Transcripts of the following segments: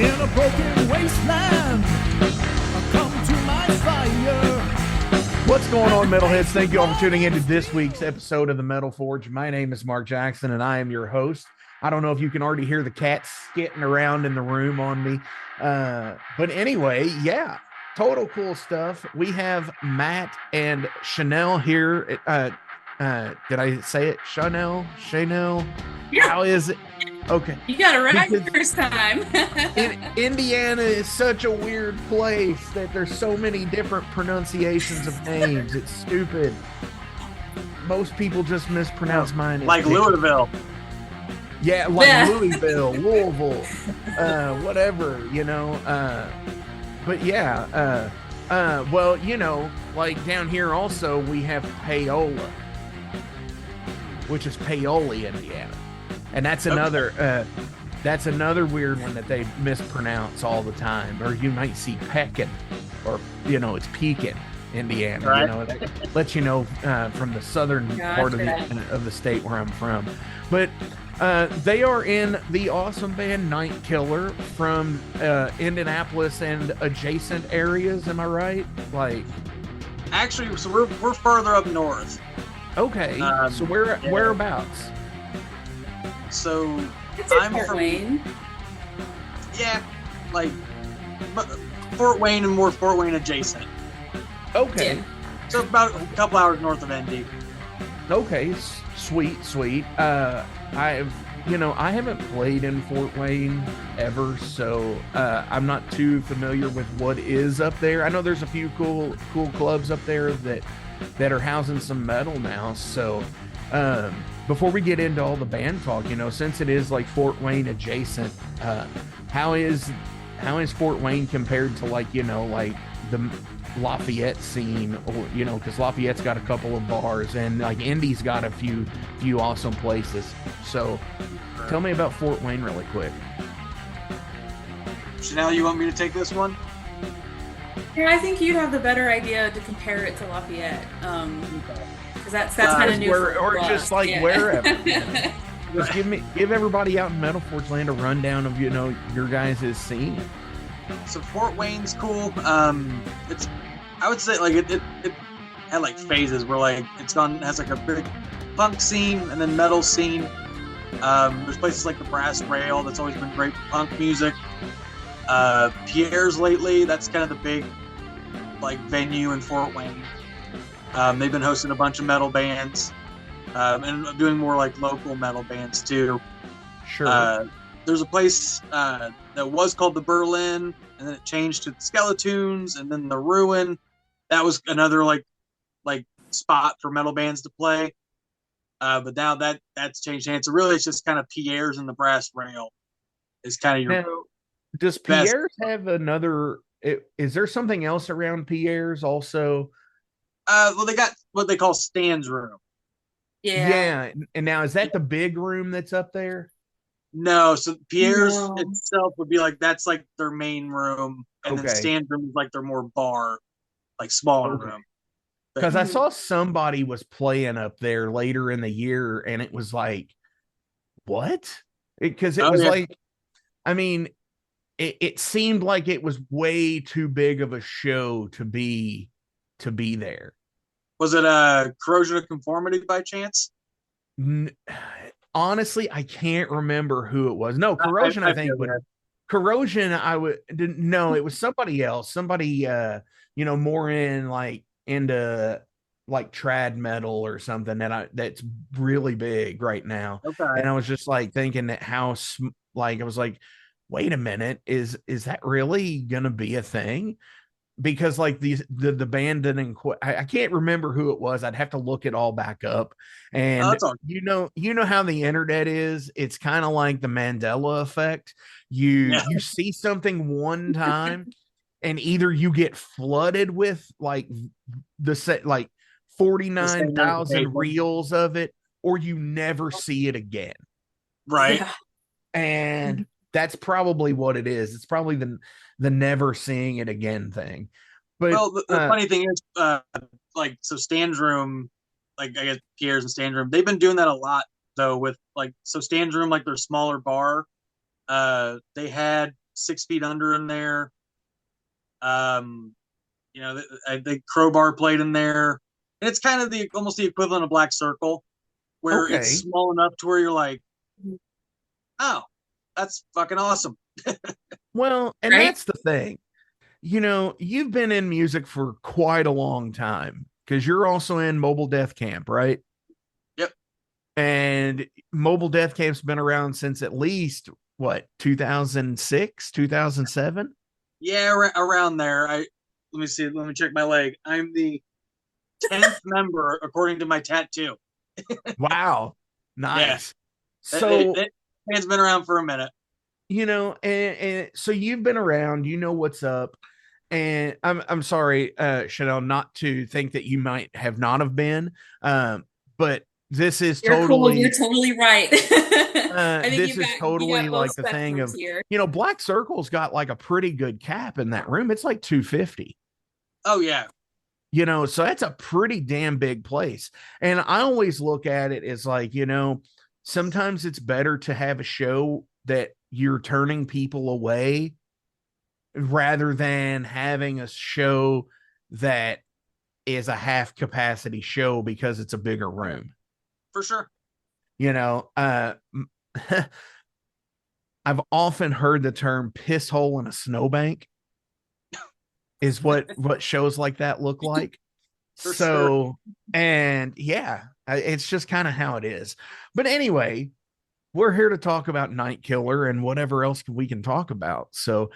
In a broken wasteland, come to my fire. What's going on, metalheads? Thank you all for tuning into this week's episode of the Metal Forge. My name is Mark Jackson, and I am your host. I don't know if you can already hear the cats skitting around in the room on me. But anyway, yeah, total cool stuff. We have Matt and Chanel here. Did I say it? Chanel? Yeah. How is it? Okay. You got it right Because first time. Indiana is such a weird place that there's so many different pronunciations of names. It's stupid. Most people just mispronounce mine. Like Louisville. Yeah, like Louisville, Louisville, whatever, you know. But yeah, well, you know, like down here also we have Paola, which is Paoli, Indiana. And that's another that's another weird one that they mispronounce all the time. Or you might see Peckin, or you know, it's Pekin, Indiana. Right. You know, that lets you know from the southern part of the state where I'm from. But they are in the awesome band Night Killer from Indianapolis and adjacent areas. Am I right? Like, actually, so we're further up north. Okay, so whereabouts? So I'm from Wayne. Yeah, like Fort Wayne and more Fort Wayne adjacent. Okay. Yeah. So about a couple hours north of Indy. Okay, sweet. I haven't played in Fort Wayne ever, so I'm not too familiar with what is up there. I know there's a few cool clubs up there that are housing some metal now. So before we get into all the band talk, you know, since it is like Fort Wayne adjacent, how is Fort Wayne compared to, like, you know, like the Lafayette scene, or, you know, because Lafayette's got a couple of bars and like Indy's got a few awesome places. So tell me about Fort Wayne really quick. Chanel, you want me to take this one? Yeah, I think you'd have the better idea to compare it to Lafayette, because that's kind of new. Or just like wherever. Just give everybody out in Metal Forge Land a rundown of, you know, your guys' scene. So Fort Wayne's cool. It's, I would say, like it had like phases where like has like a big punk scene and then metal scene. There's places like the Brass Rail that's always been great for punk music. Pierre's lately, that's kind of the big like venue in Fort Wayne. They've been hosting a bunch of metal bands, and doing more like local metal bands too. Sure. There's a place that was called the Berlin, and then it changed to the Skeletoons, and then the Ruin. That was another like spot for metal bands to play. But now that's changed hands. So really, it's just kind of Pierre's and the Brass Rail is kind of your. Now, does Pierre's have another? Is there something else around Pierre's also? Well, they got what they call Stan's Room. Yeah. And now, is that the big room that's up there? No, so Pierre's itself would be like, that's like their main room, and then Stan's Room is like their more bar, like smaller room. Because I saw somebody was playing up there later in the year, and it was like, what? Because it was like, I mean, it seemed like it was way too big of a show to be there. Was it a Corrosion of Conformity by chance? Honestly, I can't remember who it was. No, Corrosion, I think. Corrosion, no, it was somebody else. Somebody, you know, more into like trad metal or something that's really big right now. Okay. And I was just like thinking that I was like, wait a minute, is that really gonna be a thing? Because like the band didn't quit. I can't remember who it was. I'd have to look it all back up. And you know how the internet is. It's kind of like the Mandela effect. You see something one time, and either you get flooded with like 49,000 reels of it, or you never see it again. Right. Yeah. And that's probably what it is. It's probably the never seeing it again thing. But well, the funny thing is, like, so Stan's Room, like, I guess Pierre's and Stan's Room, they've been doing that a lot though with like, so Stan's Room, like their smaller bar, they had 6 feet under in there. You know, the crowbar played in there, and it's kind of the almost the equivalent of Black Circle, where it's Okay. small enough to where you're like, oh, that's fucking awesome. Well, and Right? that's the thing. You've been in music for quite a long time because you're also in Mobile Death Camp, right? Yep. And Mobile Death Camp's been around since at least what, 2006, 2007? Yeah, around there. Let me see. Let me check my leg. I'm the 10th member according to my tattoo. Wow. Yeah, Nice. it, So, it, it's been around for a minute. and so you've been around, you know what's up. And I'm sorry, Chanel, not to think that you might have not have been, but this is You're cool. You're totally totally right. I think this is you totally got both like the thing spectrums of, here. Black Circle's got like a pretty good cap in that room. It's like 250. Oh yeah, So that's a pretty damn big place. And I always look at it as like, sometimes it's better to have a show that you're turning people away rather than having a show that is a half capacity show because it's a bigger room. for sure. You know, uh, I've often heard the term piss hole in a snowbank is what shows like that look like. For sure. So, and yeah, it's just kind of how it is. But anyway, we're here to talk about Night Killer and whatever else we can talk about. So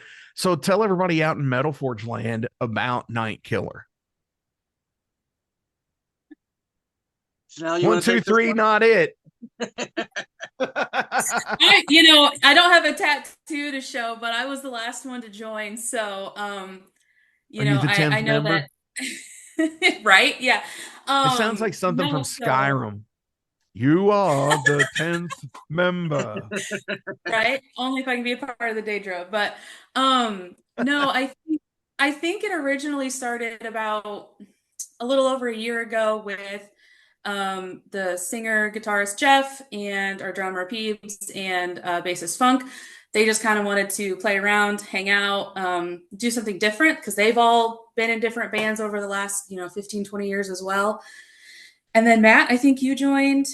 tell everybody out in Metal Forge land about Night Killer. Chanel, you One, want to two, take this three, one? not it. I don't have a tattoo to show, but I was the last one to join. So, Are you the I 10th know member? that, right? Yeah. It sounds like something from No, so, Skyrim. You are the 10th member. right? Only if I can be a part of the Daedra. But, no, I think it originally started about a little over a year ago with the singer guitarist Jeff and our drummer Peeps and bassist Funk. They just kind of wanted to play around, hang out, do something different because they've all been in different bands over the last 15, 20 years as well. And then Matt, I think you joined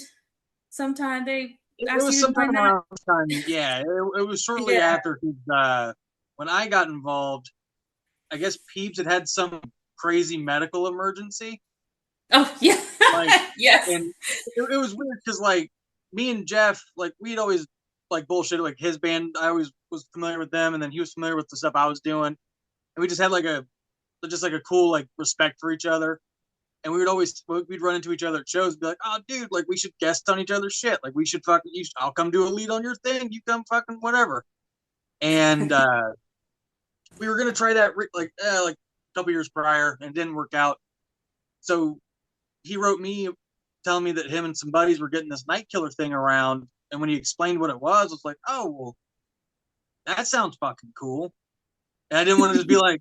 sometime. They It asked was you to join sometime that. around this time. Yeah, it was shortly Yeah. after when I got involved. I guess Peeps had some crazy medical emergency. Oh yeah. Like, Yes. and it was weird because like me and Jeff, like we'd always like bullshit like his band. I always was familiar with them, and then he was familiar with the stuff I was doing, and we just had like a cool like respect for each other. And we'd run into each other at shows, and be like, "Oh, dude, like we should guest on each other's shit. Like we should fucking. I'll come do a lead on your thing. You come fucking whatever." And we were gonna try that like a couple years prior, and it didn't work out. So he wrote me telling me that him and some buddies were getting this Night Killer thing around. And when he explained what it was, I was like, "Oh, well, that sounds fucking cool." And I didn't want to just be like,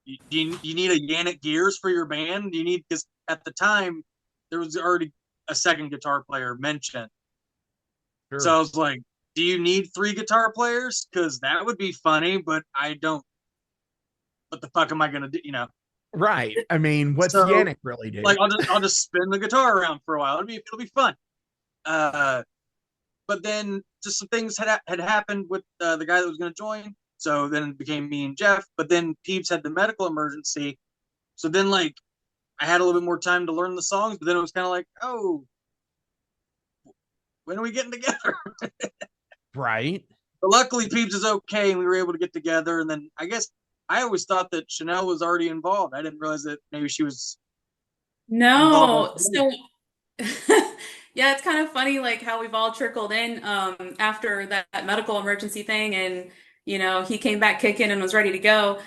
you need a Yannick Gears for your band? Do you need, because at the time there was already a second guitar player mentioned. Sure. So I was like, do you need 3 guitar players? Because that would be funny, but I don't. What the fuck am I gonna do? Right. I mean, what's So Yannick really do? like I'll just spin the guitar around for a while. It'll be fun. But then just some things had happened with the guy that was going to join. So then it became me and Jeff. But then Peeps had the medical emergency. So then like I had a little bit more time to learn the songs. But then it was kind of like, oh, when are we getting together? Right. But luckily Peeps is okay, and we were able to get together. And then I guess I always thought that Chanel was already involved. I didn't realize that maybe she was involved. No. So yeah, it's kind of funny like how we've all trickled in after that medical emergency thing and he came back kicking and was ready to go.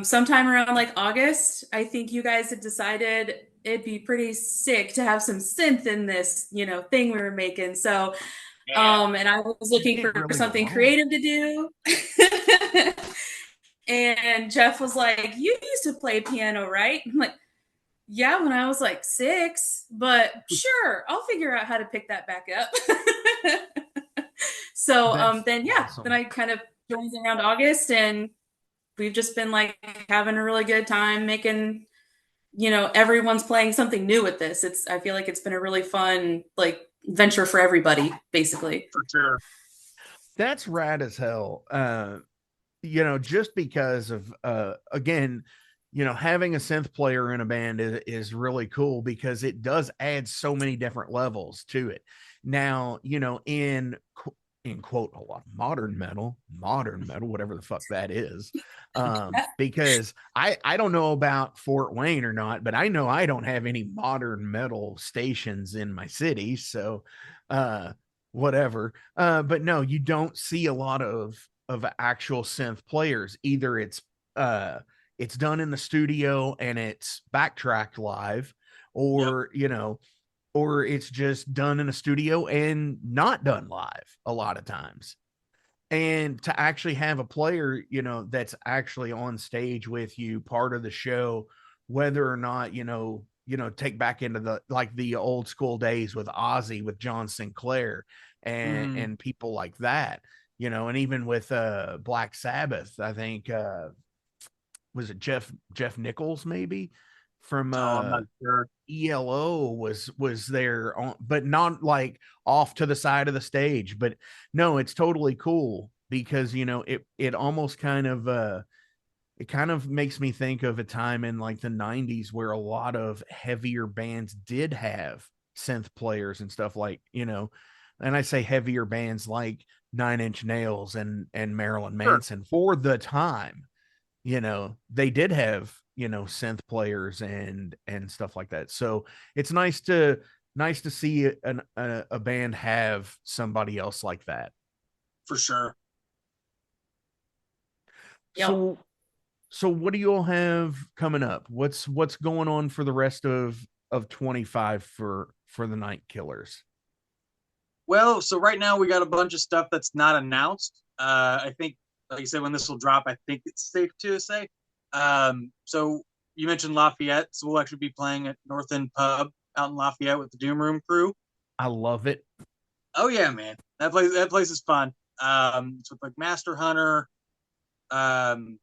Sometime around like August, I think you guys had decided it'd be pretty sick to have some synth in this, thing we were making. So and I was looking for Really something wrong. creative to do. And Jeff was like, "You used to play piano, right?" I'm like, "Yeah, when I was like 6, but sure, I'll figure out how to pick that back up." So That's then awesome. then I kind of joins around August, and we've just been like having a really good time making, everyone's playing something new with this. I feel like it's been a really fun like venture for everybody, basically. For sure. That's rad as hell. Just because of again, having a synth player in a band is really cool because it does add so many different levels to it. Now, in quote a lot modern metal, whatever the fuck that is. Because I don't know about Fort Wayne or not, but I know I don't have any modern metal stations in my city. So whatever. But no, you don't see a lot of actual synth players. Either it's done in the studio and it's backtracked live, or or it's just done in a studio and not done live a lot of times. And to actually have a player, that's actually on stage with you, part of the show, whether or not, take back into the old school days with Ozzy, with John Sinclair and people like that, and even with Black Sabbath, I think was it Jeff Nichols maybe from I'm not sure. ELO was there on, but not like off to the side of the stage. But no, it's totally cool because it almost kind of it kind of makes me think of a time in like the 90s where a lot of heavier bands did have synth players and stuff, like, and I say heavier bands like Nine Inch Nails and Marilyn Manson. For the time, they did have, synth players and stuff like that. So it's nice to see a band have somebody else like that. For sure. Yep. So what do you all have coming up? What's going on for the rest of 25 for the Night Killers? Well, so right now we got a bunch of stuff that's not announced. I think, like you said, when this will drop, I think it's safe to say. So you mentioned Lafayette, so we'll actually be playing at North End Pub out in Lafayette with the Doom Room crew. I love it. Oh yeah, man, that place is fun. It's with like Master Hunter. Oh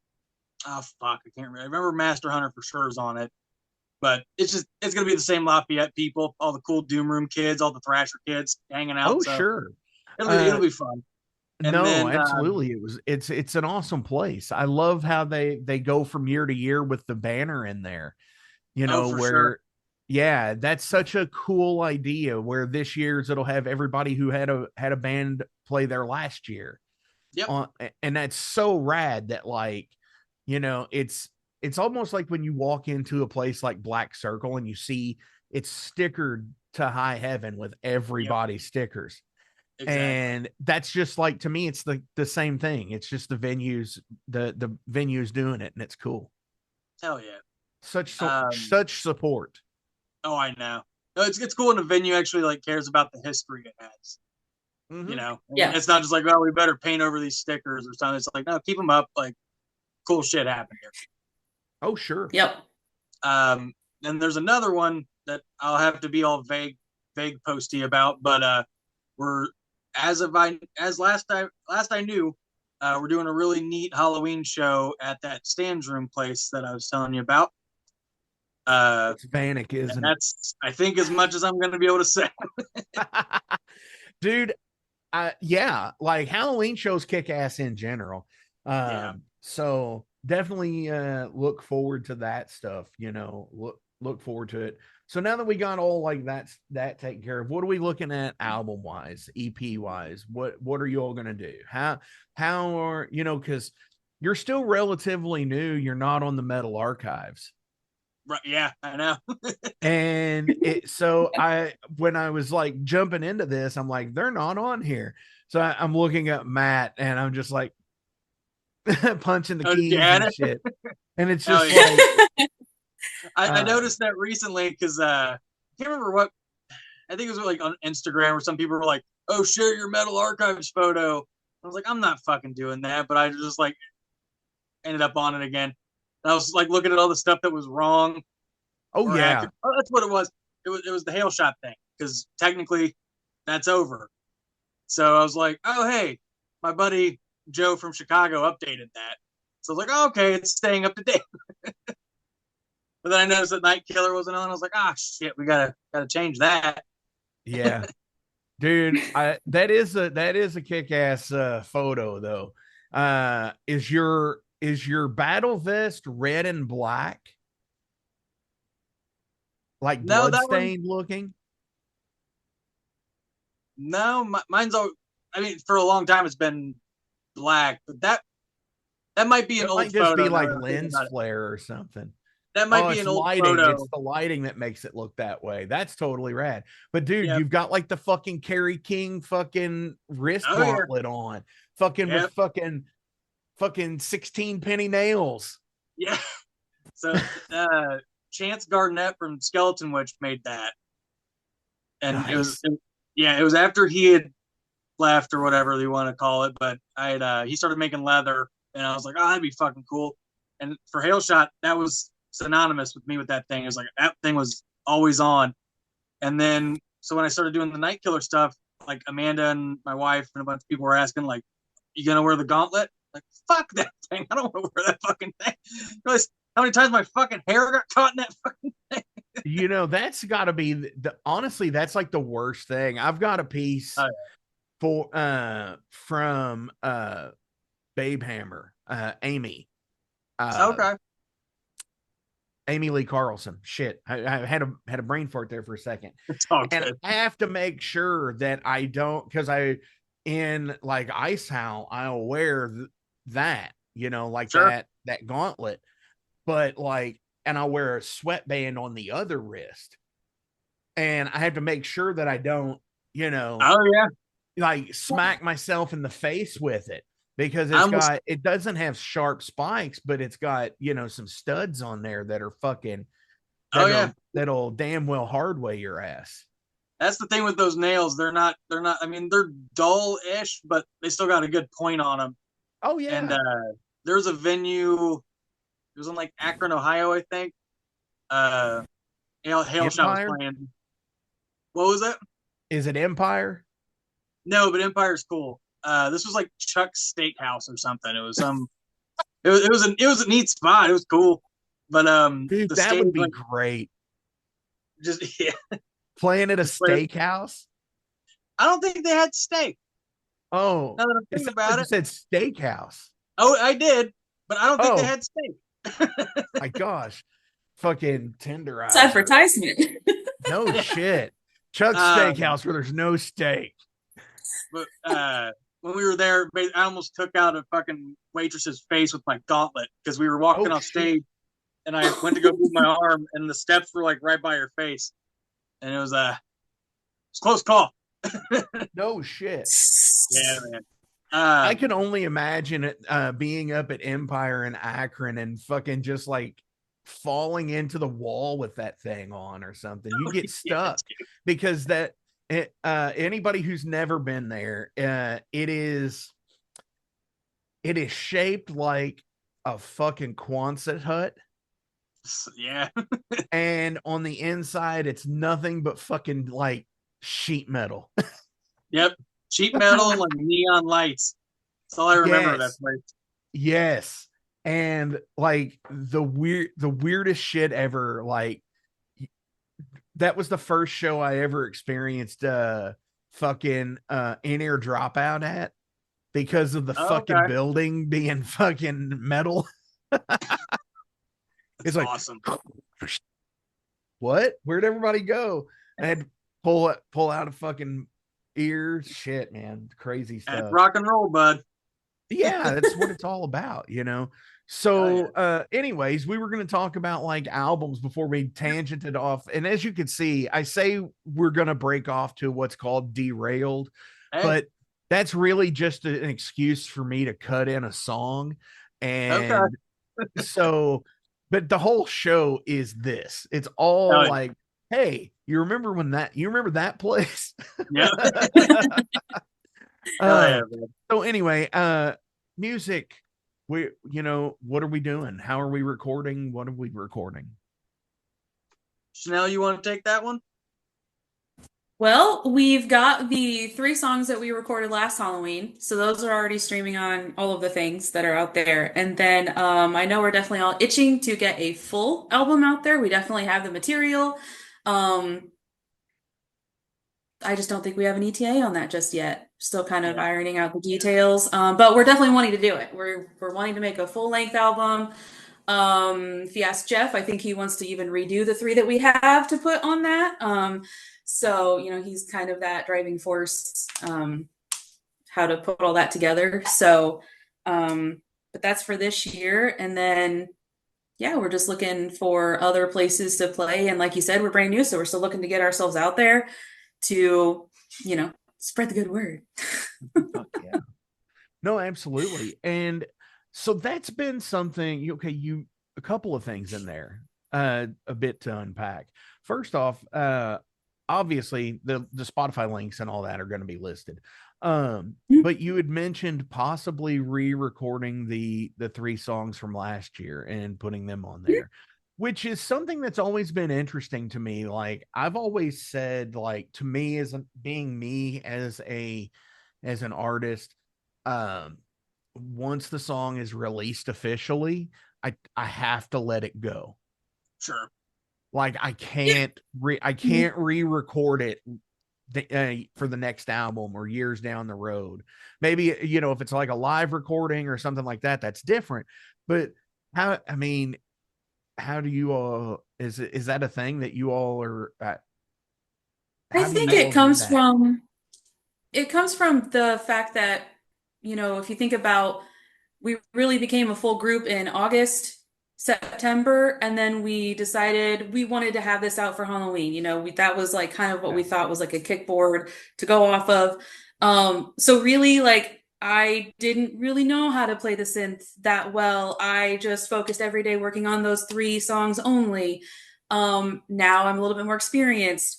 fuck, I can't remember. I remember Master Hunter for sure is on it, but it's gonna be the same Lafayette people, all the cool Doom Room kids, all the Thrasher kids hanging out. Oh so sure, it'll be fun. And no, then, absolutely. It's an awesome place. I love how they go from year to year with the banner in there, where, sure. Yeah, that's such a cool idea, where this year's it'll have everybody who had a band play there last year. Yep. And that's so rad that, like, it's almost like when you walk into a place like Black Circle and you see it's stickered to high heaven with everybody's stickers. Exactly. And that's just like, to me, it's the same thing. It's just the venues doing it, and it's cool. Hell yeah. Such support. Oh, I know. No, it's cool when a venue actually like cares about the history it has. Mm-hmm. Yeah. It's not just like, well, we better paint over these stickers or something. It's like, no, keep them up. Like, cool shit happened here. Oh, sure. Yep. And there's another one that I'll have to be all vague posty about, but we're as last I knew, we're doing a really neat Halloween show at that Stan's Room place that I was telling you about. It's Vanek, isn't it? That's, I think, as much as I'm going to be able to say. Dude, yeah, like Halloween shows kick ass in general. So definitely look forward to that stuff. Look forward to it. So now that we got all like that taken care of, what are we looking at album wise, EP wise? What are you all gonna do? How are because you're still relatively new, you're not on the Metal Archives. Right, yeah, I know. And when I was like jumping into this, I'm like, they're not on here. So I'm looking up Matt and I'm just like punching the keys and shit. And it's just like I noticed that recently because I can't remember what, I think it was like on Instagram where some people were like, oh, share your Metal Archives photo. I was like, I'm not fucking doing that, but I just like ended up on it again. And I was like looking at all the stuff that was wrong. Oh yeah. Oh, that's what it was. It was the hail shot thing, because technically that's over. So I was like, oh hey, my buddy Joe from Chicago updated that. So I was like, oh, okay, it's staying up to date. But then I noticed that Night Killer wasn't on. I was like, ah, shit, we gotta change that. Yeah, dude, that is a kick-ass photo though. Is your battle vest red and black, like No, that one, bloodstained looking? no, mine's all. I mean, for a long time it's been black, but that might be an It old might just photo. be Now like that I'm thinking lens about it, flare or something. that might Oh, be it's an old lighting. It's photo. the lighting that makes it look that way. That's totally rad. But dude, Yep. you've got like the fucking Kerry King fucking wrist Oh yeah. gauntlet on, fucking with Yep. fucking 16 penny nails. Yeah. So Chance Garnett from Skeleton Witch made that, and Nice. it was after he had left or whatever you want to call it. But I had he started making leather, and I was like, oh, that'd be fucking cool. And for Hail Shot, that was synonymous with me with that thing. It was like that thing was always on. And then so when I started doing the Night Killer stuff, like Amanda and my wife and a bunch of people were asking, like, you gonna wear the gauntlet? Like, fuck that thing. I don't want to wear that fucking thing. Because how many times my fucking hair got caught in that fucking thing? That's got to be honestly, that's like the worst thing. I've got a piece Oh, for from Babe Hammer, Amy. yeah. Okay. Amy Lee Carlson. Shit, I had a brain fart there for a second, It's all and good. I have to make sure that I don't, because in like Ice Howl, I'll wear that, like Sure. that gauntlet, but like, and I'll wear a sweatband on the other wrist, and I have to make sure that I don't, Oh yeah. like smack myself in the face with it, because I almost it doesn't have sharp spikes, but it's got, some studs on there that are fucking oh yeah. that'll damn well hardware your ass. That's the thing with those nails. They're not I mean, they're dull-ish, but they still got a good point on them. Oh And yeah. there's a venue, it was in like Akron, Ohio, I think. Hail Shot was Empire? playing. What was that? Is it Empire? No, but Empire's cool. This was like Chuck's Steakhouse or something. It was it was a neat spot. It was cool, but Dude, the that stage would be like great. just yeah. Playing at a Just play, steakhouse. I don't think they had steak. Oh, Now that I'm it thinking sounds like about you it, said steakhouse. oh, I did, but I don't think they Oh had steak. my gosh. Fucking It's tenderizer. advertisement. No shit. Chuck's um, Steakhouse where there's no steak. but when we were there, I almost took out a fucking waitress's face with my gauntlet because we were walking Oh off shit. stage, and I went to go move my arm, and the steps were like right by her face, and it was a close call. No shit. Yeah, man. I can only imagine it being up at Empire in Akron and fucking just like falling into the wall with that thing on or something. You get Yeah, stuck because anybody who's never been there, it is shaped like a fucking Quonset hut, yeah, and on the inside it's nothing but fucking like sheet metal. yep. Sheet metal and like neon lights. That's all I remember of that Yes. place. Yes. And like the weirdest shit ever, like that was the first show I ever experienced fucking in-ear dropout at, because of the Oh, fucking okay, building being fucking metal. that's It's like, awesome. what? Where'd everybody go? I had to pull out a fucking ears. Shit, man. Crazy That's stuff. rock and roll, bud. Yeah, that's what it's all about. Oh, So yeah. anyways, we were going to talk about like albums before we tangented off, and as you can see, I say we're going to break off to what's called derailed, Hey, but that's really just an excuse for me to cut in a song. okay. And so, but the whole show is this, it's all Oh, yeah. like, hey, you remember that place? Yep. Oh, uh yeah, man. so anyway, music, what are we doing? How are we recording? What are we recording? Chanel, you want to take that one? Well, we've got the 3 songs that we recorded last Halloween. So those are already streaming on all of the things that are out there. And then I know we're definitely all itching to get a full album out there. We definitely have the material. Um, I just don't think we have an ETA on that just yet. Still kind of Yeah. ironing out the details. But we're definitely wanting to do it. We're wanting to make a full length album. If you ask Jeff, I think he wants to even redo the 3 that we have to put on that. So, he's kind of that driving force, how to put all that together. So, but that's for this year. And then, yeah, we're just looking for other places to play. And like you said, we're brand new. So we're still looking to get ourselves out there to, spread the good word. Fuck yeah. No, absolutely. And so that's been something, okay, a couple of things in there, a bit to unpack. First off, obviously the Spotify links and all that are going to be listed. But you had mentioned possibly re-recording the 3 songs from last year and putting them on there, which is something that's always been interesting to me. Like I've always said, like to me as being me as an artist, once the song is released officially, I have to let it go. Sure. Like I can't re-record it for the next album or years down the road. Maybe if it's like a live recording or something like that, that's different. But how do you all is that a thing that you all are I how do think you all do that? it comes from the fact that, if you think about, we really became a full group in August, September, and then we decided we wanted to have this out for Halloween. That was like kind of what we thought was like a kickboard to go off of. So really, like, I didn't really know how to play the synth that well. I just focused every day working on those 3 songs only. Now I'm a little bit more experienced.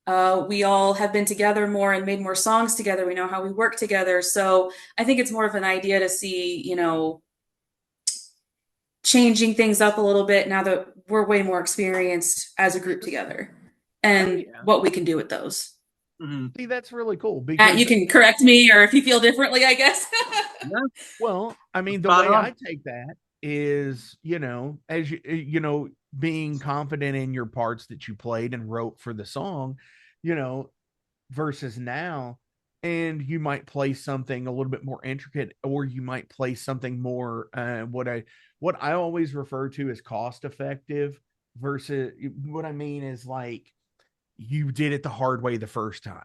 We all have been together more and made more songs together. We know how we work together. So I think it's more of an idea to see, changing things up a little bit now that we're way more experienced as a group together and what we can do with those. Mm-hmm. See, that's really cool Matt, because you can correct me or if you feel differently, I guess. Yeah. well, I mean, the Spot way on. I take that is, as being confident in your parts that you played and wrote for the song, you know, versus now, and you might play something a little bit more intricate, or you might play something more what I always refer to as cost effective versus what I mean is like you did it the hard way the first time.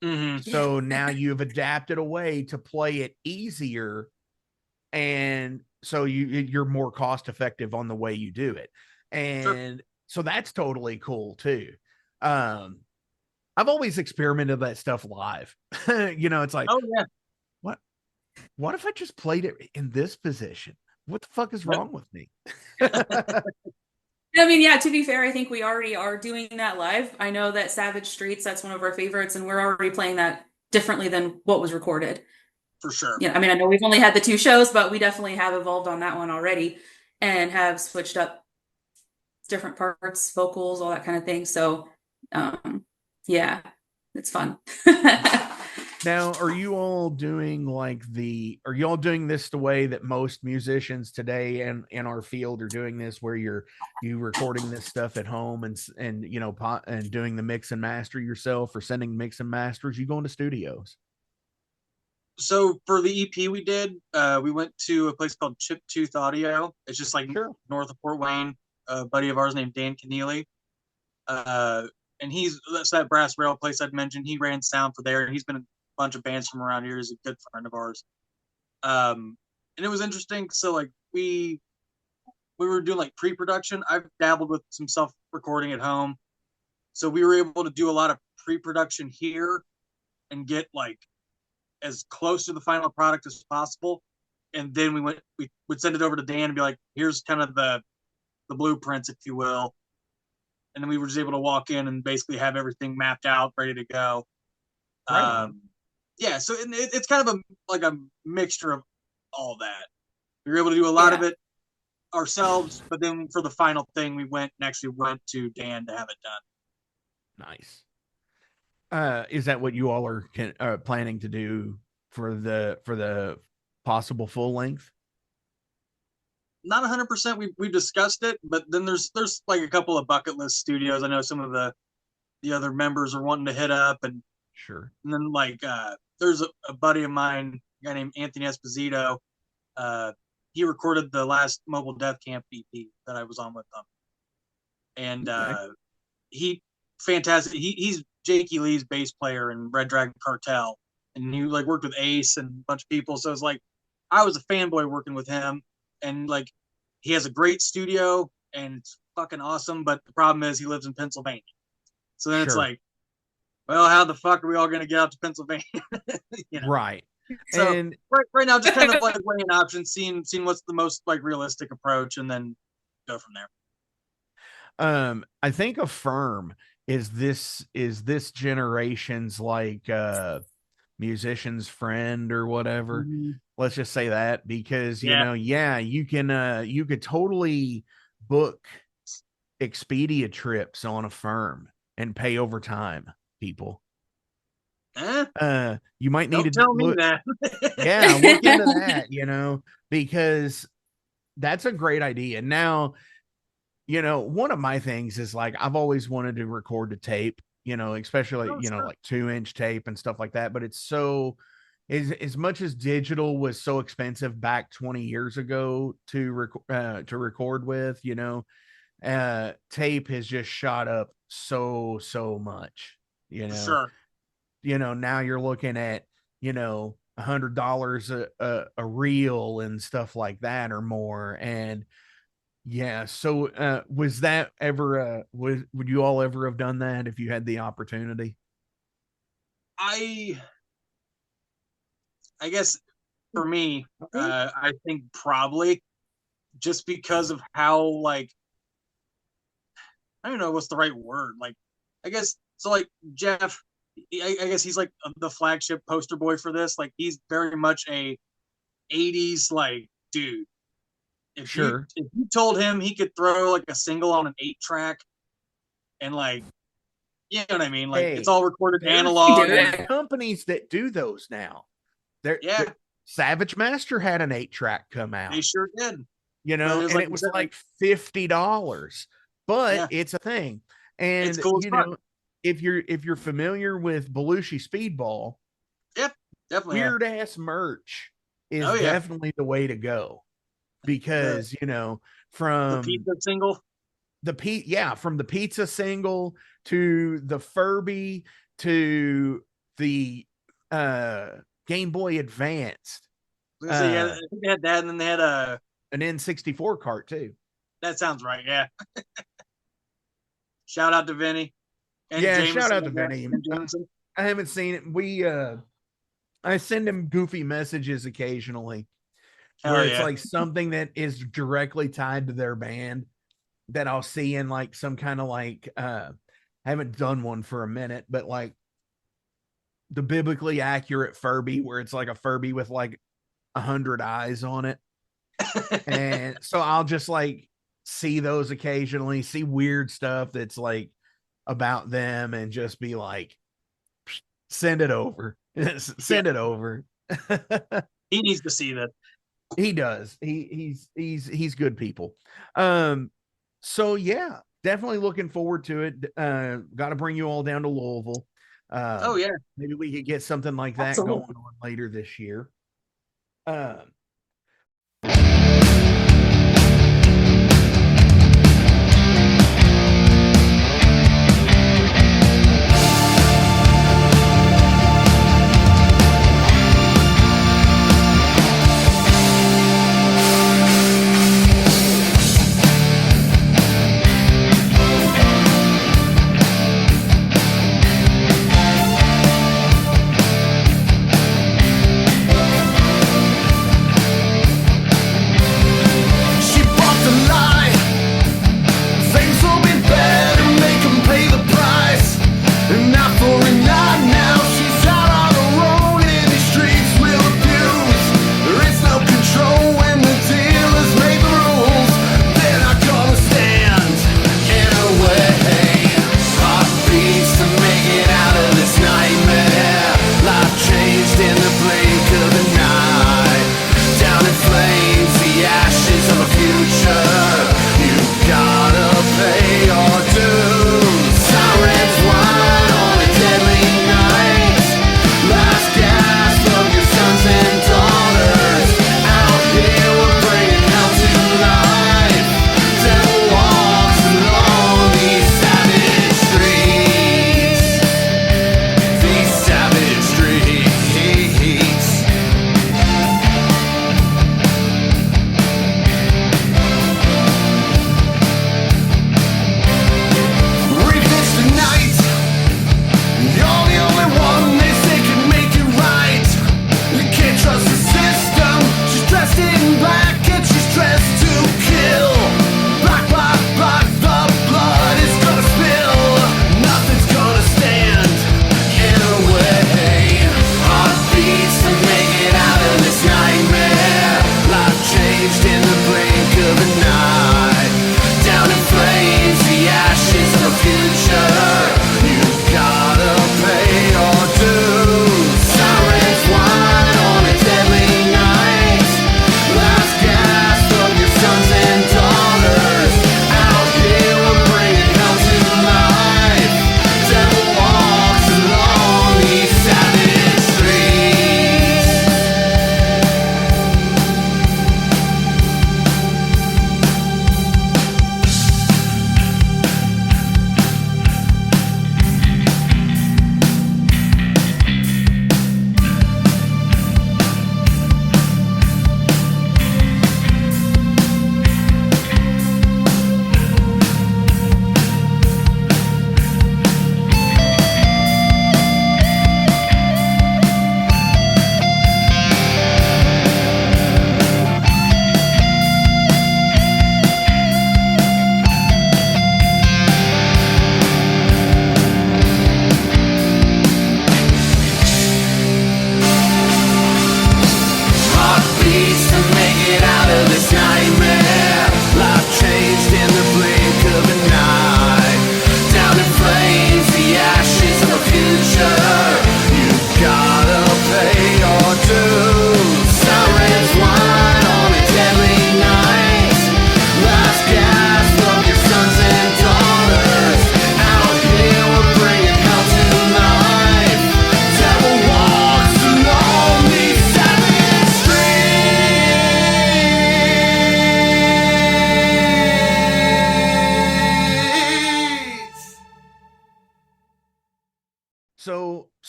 Mm-hmm. So now you've adapted a way to play it easier, and so you're more cost effective on the way you do it. And so that's totally cool too. I've always experimented that stuff live. It's like, Oh yeah. what if I just played it in this position? What the fuck is Yep. wrong with me? I mean, yeah, to be fair, I think we already are doing that live. I know that Savage Streets, that's one of our favorites, and we're already playing that differently than what was recorded. For sure. Yeah, I mean, I know we've only had the 2 shows, but we definitely have evolved on that one already and have switched up different parts, vocals, all that kind of thing. So, yeah, it's fun. Now, are you all doing this the way that most musicians today and in our field are doing this, where you recording this stuff at home and doing the mix and master yourself, or sending mix and masters? You going to studios? So for the EP we did, we went to a place called Chip Tooth Audio. It's just like north of Fort Wayne. A buddy of ours named Dan Keneally. And that's that brass rail place I'd mentioned. He ran sound for there, and he's been a bunch of bands from around here. He's a good friend of ours. And it was interesting. So like we were doing like pre-production. I've dabbled with some self-recording at home. So we were able to do a lot of pre-production here and get like as close to the final product as possible. And then we would send it over to Dan and be like, here's kind of the blueprints, if you will. And then we were just able to walk in and basically have everything mapped out, ready to go. Right. Yeah, so it's kind of a mixture of all that. We were able to do a lot of it ourselves, but then for the final thing, we went to Dan to have it done. Nice. Is that what you all are planning to do for the possible full length? Not 100%. We've discussed it, but then there's like a couple of bucket list studios. I know some of the other members are wanting to hit up, and Sure. And then like there's a buddy of mine, a guy named Anthony Esposito. He recorded the last Mobile Death Camp EP that I was on with them, and he fantastic. He's Jakey Lee's bass player in Red Dragon Cartel, and he like worked with Ace and a bunch of people. So it's like I was a fanboy working with him, and like he has a great studio and it's fucking awesome. But the problem is he lives in Pennsylvania, so then it's like, well, how the fuck are we all going to get out to Pennsylvania? You know? Right. So And right now, just kind of like weighing options, seeing what's the most like realistic approach, and then go from there. I think Affirm is this generation's like musician's friend or whatever. Mm-hmm. Let's just say that, because you know, you could totally book Expedia trips on Affirm and pay over time, people. You might need to tell me that. Yeah, look into that, you know, because that's a great idea. Now, you know, one of my things is like I've always wanted to record to tape, you know, especially like 2-inch tape and stuff like that. But it's so as much as digital was so expensive back 20 years ago to record with, you know, tape has just shot up so much, you know. Sure. You know, now you're looking at, you know, $100 a reel and stuff like that or more. And yeah, so was that ever would you all ever have done that if you had the opportunity? I guess for me, I think probably just because of how like I don't know what's the right word. Like I guess so like Jeff, I guess he's like the flagship poster boy for this. Like he's very much a 80s like dude. If you told him he could throw like a single on an 8-track and like, you know what I mean? Like it's all recorded analog. There's companies that do those now. Savage Master had an 8-track come out. They sure did. You know, and it was like $50, but it's a thing. And it's cool, you know, if you're familiar with Belushi Speedball, definitely weird ass merch is definitely the way to go, because you know, from the pizza single, from the pizza single to the Furby to the Game Boy Advanced. I think they had that, and then they had an N64 cart too. That sounds right. Yeah. Shout out to Vinny. Shout out to Vinny. I haven't seen it. I send him goofy messages occasionally where it's like something that is directly tied to their band that I'll see in like some kind of like I haven't done one for a minute, but like the biblically accurate Furby where it's like a Furby with like 100 eyes on it. And so I'll just like see those occasionally, see weird stuff that's like about them, and just be like, send it over. Send it over. He needs to see that. He does. He's good people. So yeah, definitely looking forward to it. Got to bring you all down to Louisville. Maybe we could get something like that going on later this year.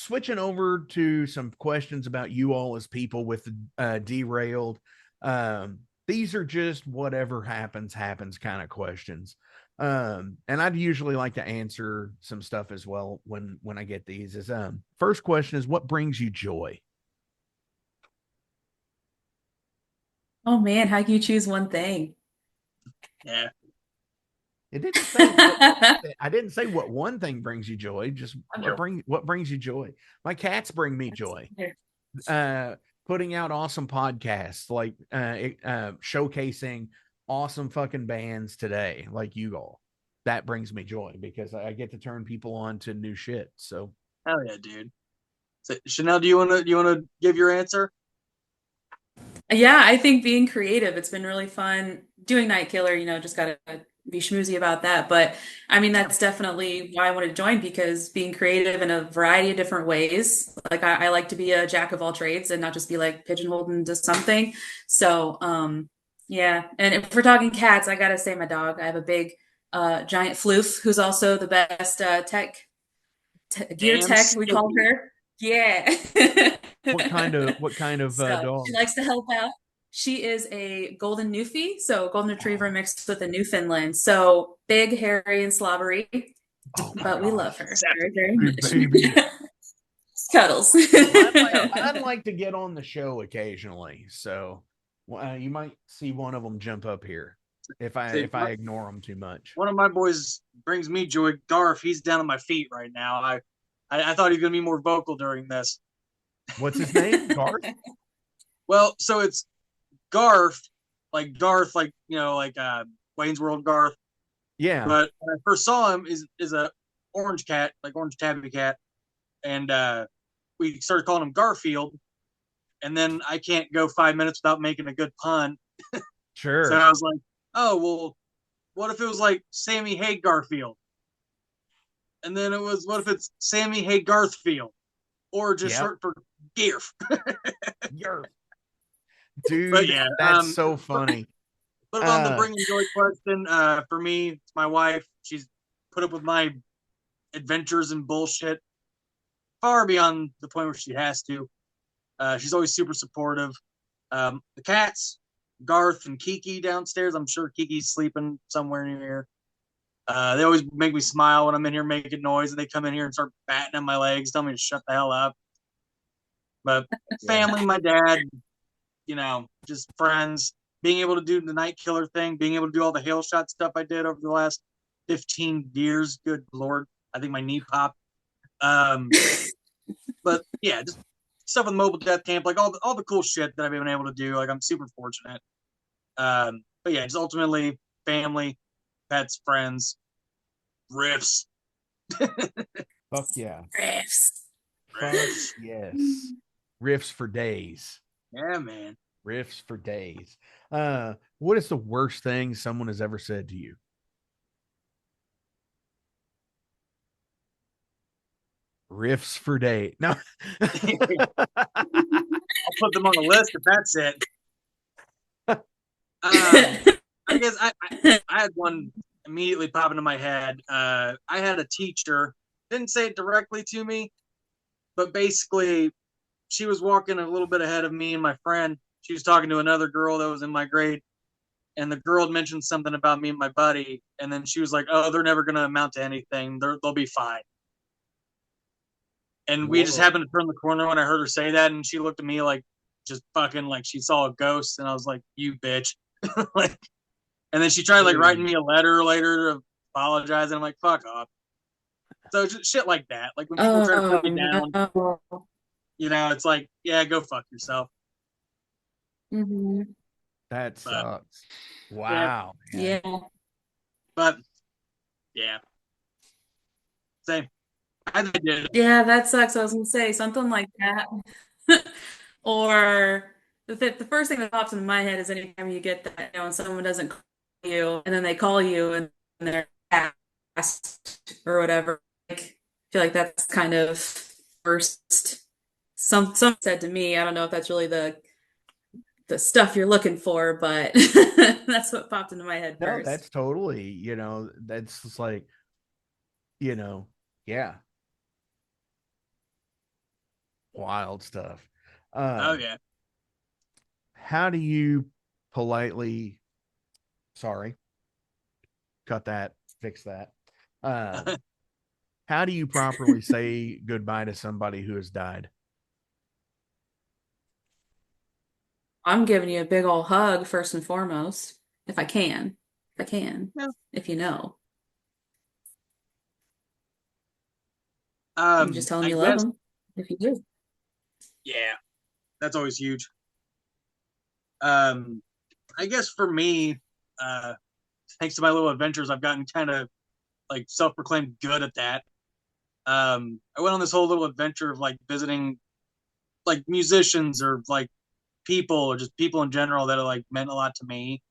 switching over to some questions about you all as people with derailed. These are just whatever happens kind of questions. And I'd usually like to answer some stuff as well when I get these. Is first question is, what brings you joy? Oh man, how can you choose one thing? Yeah. It didn't say I didn't say what one thing brings you joy, just what brings you joy. My cats bring me joy. Putting out awesome podcasts, like showcasing awesome fucking bands today, like you all. That brings me joy because I get to turn people on to new shit. So hell yeah, dude. So, Chanel, do you wanna give your answer? Yeah, I think being creative, it's been really fun doing Night Killer, just gotta be schmoozy about that. But I mean, that's definitely why I want to join because being creative in a variety of different ways. Like I like to be a jack of all trades and not just be like pigeonholed into something. So, yeah. And if we're talking cats, I gotta say my dog. I have a big, giant floof who's also the best gear Damn tech, we call straight. her. Yeah. what kind of So she dog? likes to help out. She is a golden Newfie, so golden retriever mixed with a Newfoundland. So big, hairy, and slobbery, Oh my but we gosh, love her very, very hey, much. baby. Cuddles. Well, I'd like to get on the show occasionally, so you might see one of them jump up here if I ignore them too much. One of my boys brings me joy. Garf, he's down on my feet right now. I thought he was gonna be more vocal during this. What's his name? Garth? Well, so it's Garth, like Garth, like Wayne's World Garth. Yeah. But when I first saw him, is a orange cat, like orange tabby cat, and we started calling him Garfield. And then I can't go 5 minutes without making a good pun. Sure. So I was like, oh well, what if it was like Sammy Hay Garfield? And then it was, what if it's Sammy Hay Garthfield, or just short for Gearf? Dude, but yeah, that's so funny. But on the bringing joy question, for me, it's my wife. She's put up with my adventures and bullshit far beyond the point where she has to. She's always super supportive. The cats, Garth and Kiki downstairs. I'm sure Kiki's sleeping somewhere near here. They always make me smile when I'm in here making noise, and they come in here and start batting on my legs, tell me to shut the hell up. But family, my dad, just friends, being able to do the Night Killer thing, being able to do all the hail shot stuff I did over the last 15 years. Good Lord. I think my knee popped. But yeah, just stuff with mobile death camp, like all the cool shit that I've been able to do. Like I'm super fortunate. But yeah, just ultimately family, pets, friends, riffs. Fuck yeah. Riffs. Fuck yes. Riffs for days. Yeah, man. Riffs for days. What is the worst thing someone has ever said to you? Riffs for days. No. I'll put them on the list if that's it. I guess I had one immediately pop into my head. I had a teacher, didn't say it directly to me, but basically she was walking a little bit ahead of me and my friend. She was talking to another girl that was in my grade, and the girl had mentioned something about me and my buddy, and then she was like, oh, they're never going to amount to anything. They'll be fine. And we just happened to turn the corner when I heard her say that, and she looked at me like just fucking like she saw a ghost, and I was like, you bitch. Like, and then she tried like writing me a letter later to apologize, and I'm like, fuck off. So just shit like that. Like when people try to put me down, No. it's like, yeah, go fuck yourself. Mm-hmm. That sucks. Wow. Yeah. But yeah. Same. I did. Yeah, that sucks. I was gonna say something like that. Or the first thing that pops into my head is anytime you get that, and someone doesn't call you, and then they call you and they're asked or whatever. Like, I feel like that's kind of first. Some said to me, I don't know if that's really the stuff you're looking for, but that's what popped into my head No, first. that's totally, that's just like, yeah. wild stuff. Oh yeah. How do you politely, sorry, cut that, fix that. How do you properly say goodbye to somebody who has died? I'm giving you a big old hug first and foremost, if I can. If I can. Yeah. If you know. I'm just telling I you love guess, them. If you do. yeah, that's always huge. I guess for me, thanks to my little adventures, I've gotten kind of like self-proclaimed good at that. I went on this whole little adventure of like visiting like musicians or like people or just people in general that are like meant a lot to me.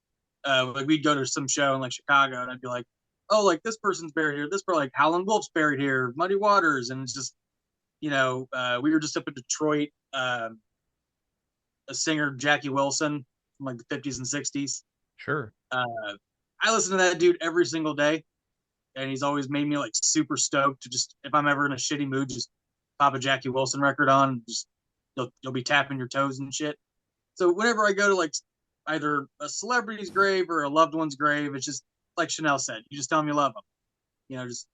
Like we'd go to some show in like Chicago and I'd be like, oh, like this person's buried here. This person, like Howlin' Wolf's buried here, Muddy Waters. And it's just, we were just up in Detroit. A singer, Jackie Wilson, from like the 50s and 60s. Sure. I listen to that dude every single day. And he's always made me like super stoked to just, if I'm ever in a shitty mood, just pop a Jackie Wilson record on. And just you'll be tapping your toes and shit. So whenever I go to like either a celebrity's grave or a loved one's grave, it's just like Chanel said, you just tell them you love them. Just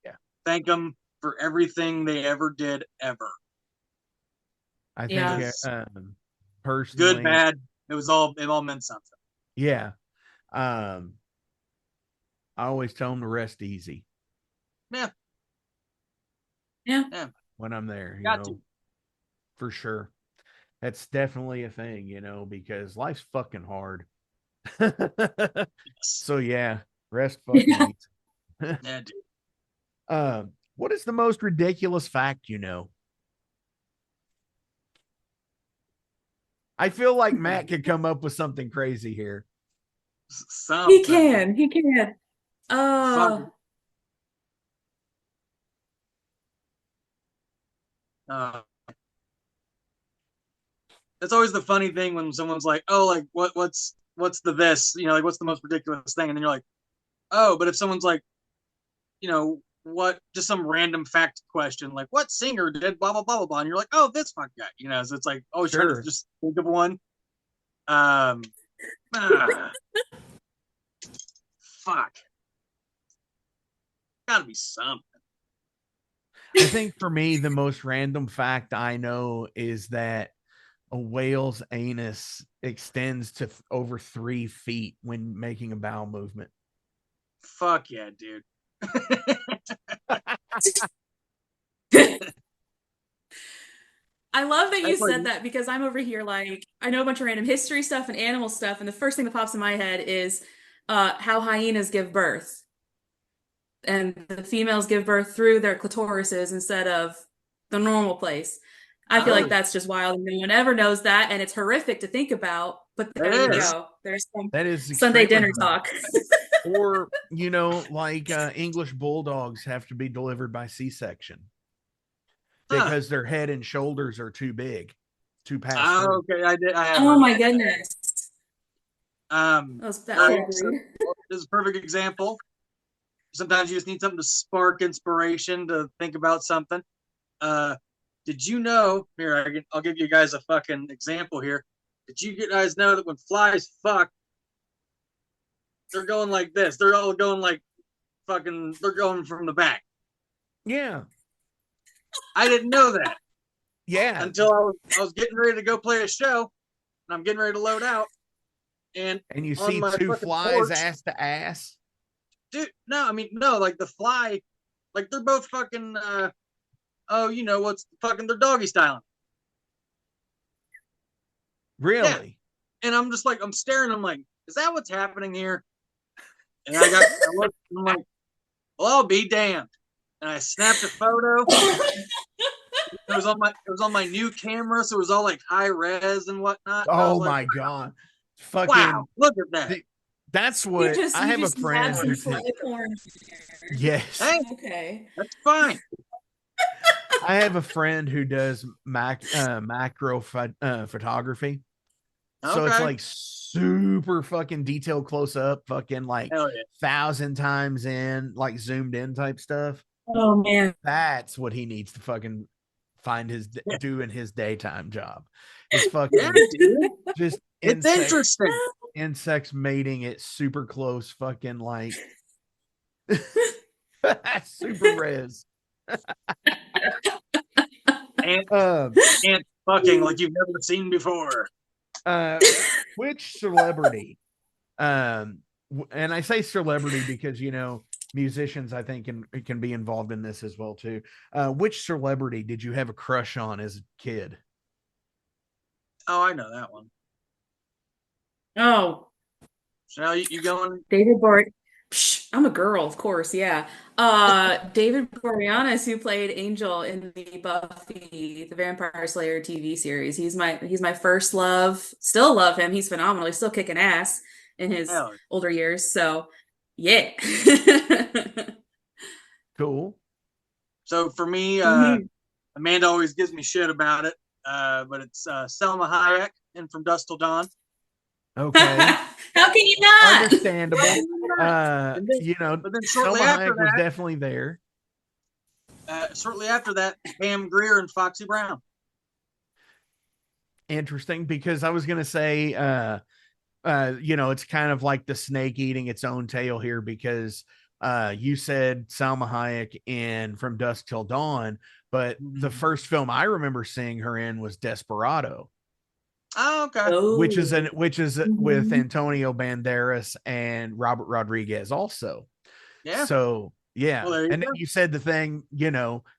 thank them for everything they ever did ever. I think personally, good, bad, it all meant something. Yeah. I always tell them to rest easy. Yeah. When I'm there, Got to. for sure. That's definitely a thing, because life's fucking hard. So yeah, rest fucking easy. Yeah, dude. What is the most ridiculous fact you know? I feel like Matt could come up with something crazy here. Something. He can. That's always the funny thing when someone's like, oh, like what's the this? Like what's the most ridiculous thing? And then you're like, oh, but if someone's like, what, just some random fact question, like what singer did blah blah blah blah blah, and you're like, oh, this fuck guy, so it's like always trying to just think of one. Fuck. Gotta be something. I think for me, the most random fact I know is that a whale's anus extends to over 3 feet when making a bowel movement. Fuck yeah, dude. I love that you said that because I'm over here like, I know a bunch of random history stuff and animal stuff, and the first thing that pops in my head is how hyenas give birth. And the females give birth through their clitorises instead of the normal place. I feel like that's just wild. No one ever knows that, and it's horrific to think about. But there you go. There's some Sunday dinner talk. Or, like English bulldogs have to be delivered by C-section because their head and shoulders are too big to pass through. Okay, I did. Oh my goodness. This is a perfect example. Sometimes you just need something to spark inspiration to think about something. Did you know? Here, I'll give you guys a fucking example here. Did you guys know that when flies fuck, they're going like this? They're all going like fucking. They're going from the back. Yeah. I didn't know that. Yeah. Until I was getting ready to go play a show, and I'm getting ready to load out, and you see 2 flies porch, ass to ass. Dude, no, like the fly, like they're both fucking. What's fucking? They're doggy styling. Really? Yeah. And I'm just like, I'm staring. I'm like, is that what's happening here? And I looked, and I'm like, well, I'll be damned. And I snapped a photo. It was on my new camera, so it was all like high res and whatnot. Oh my god! Fucking wow! Look at that. That's what I have a friend who yes. Hey, okay, that's fine. I have a friend who does macro photography. Okay. So it's like super fucking detailed close up, fucking like 1,000 times in, like zoomed in type stuff. Oh man, that's what he needs to fucking doing his daytime job. It's Yeah, fucking dude. just It's interesting. insects mating at super close fucking like super res. Ant, Um, ant fucking like you've never seen before. which celebrity? And I say celebrity because musicians I think can be involved in this as well too. Which celebrity did you have a crush on as a kid? Oh, I know that one. Oh, So now you going? David Boreanaz. I'm a girl, of course, yeah. David Boreanaz, who played Angel in the Buffy the Vampire Slayer TV series. He's my first love. Still love him. He's phenomenal. He's still kicking ass in his Hell, older years. So, yeah. Cool. so for me, Mhm. Amanda always gives me shit about it, but it's Selma Hayek in From Dusk Till Dawn. Okay. How can you not? Understandable. But then shortly Selma after Hayek was that, definitely there. Pam Grier and Foxy Brown. Interesting, because I was gonna say it's kind of like the snake eating its own tail here, because you said Salma Hayek in From Dusk Till Dawn, but the first film I remember seeing her in was Desperado. Oh, okay. Which is with Mhm. Antonio Banderas and Robert Rodriguez also. Yeah. So yeah. Well, there you And go. then you said the thing,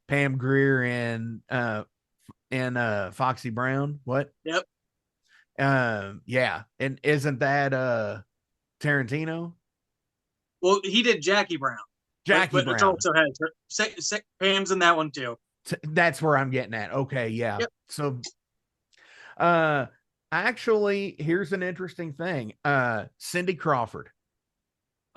Pam Grier and Foxy Brown. What? Yep. Yeah. And isn't that Tarantino? Well, he did Jackie Brown. Jackie but Brown. It also has Pam's in that one too. That's where I'm getting at. Okay, yeah. Yep. So actually, here's an interesting thing. Cindy Crawford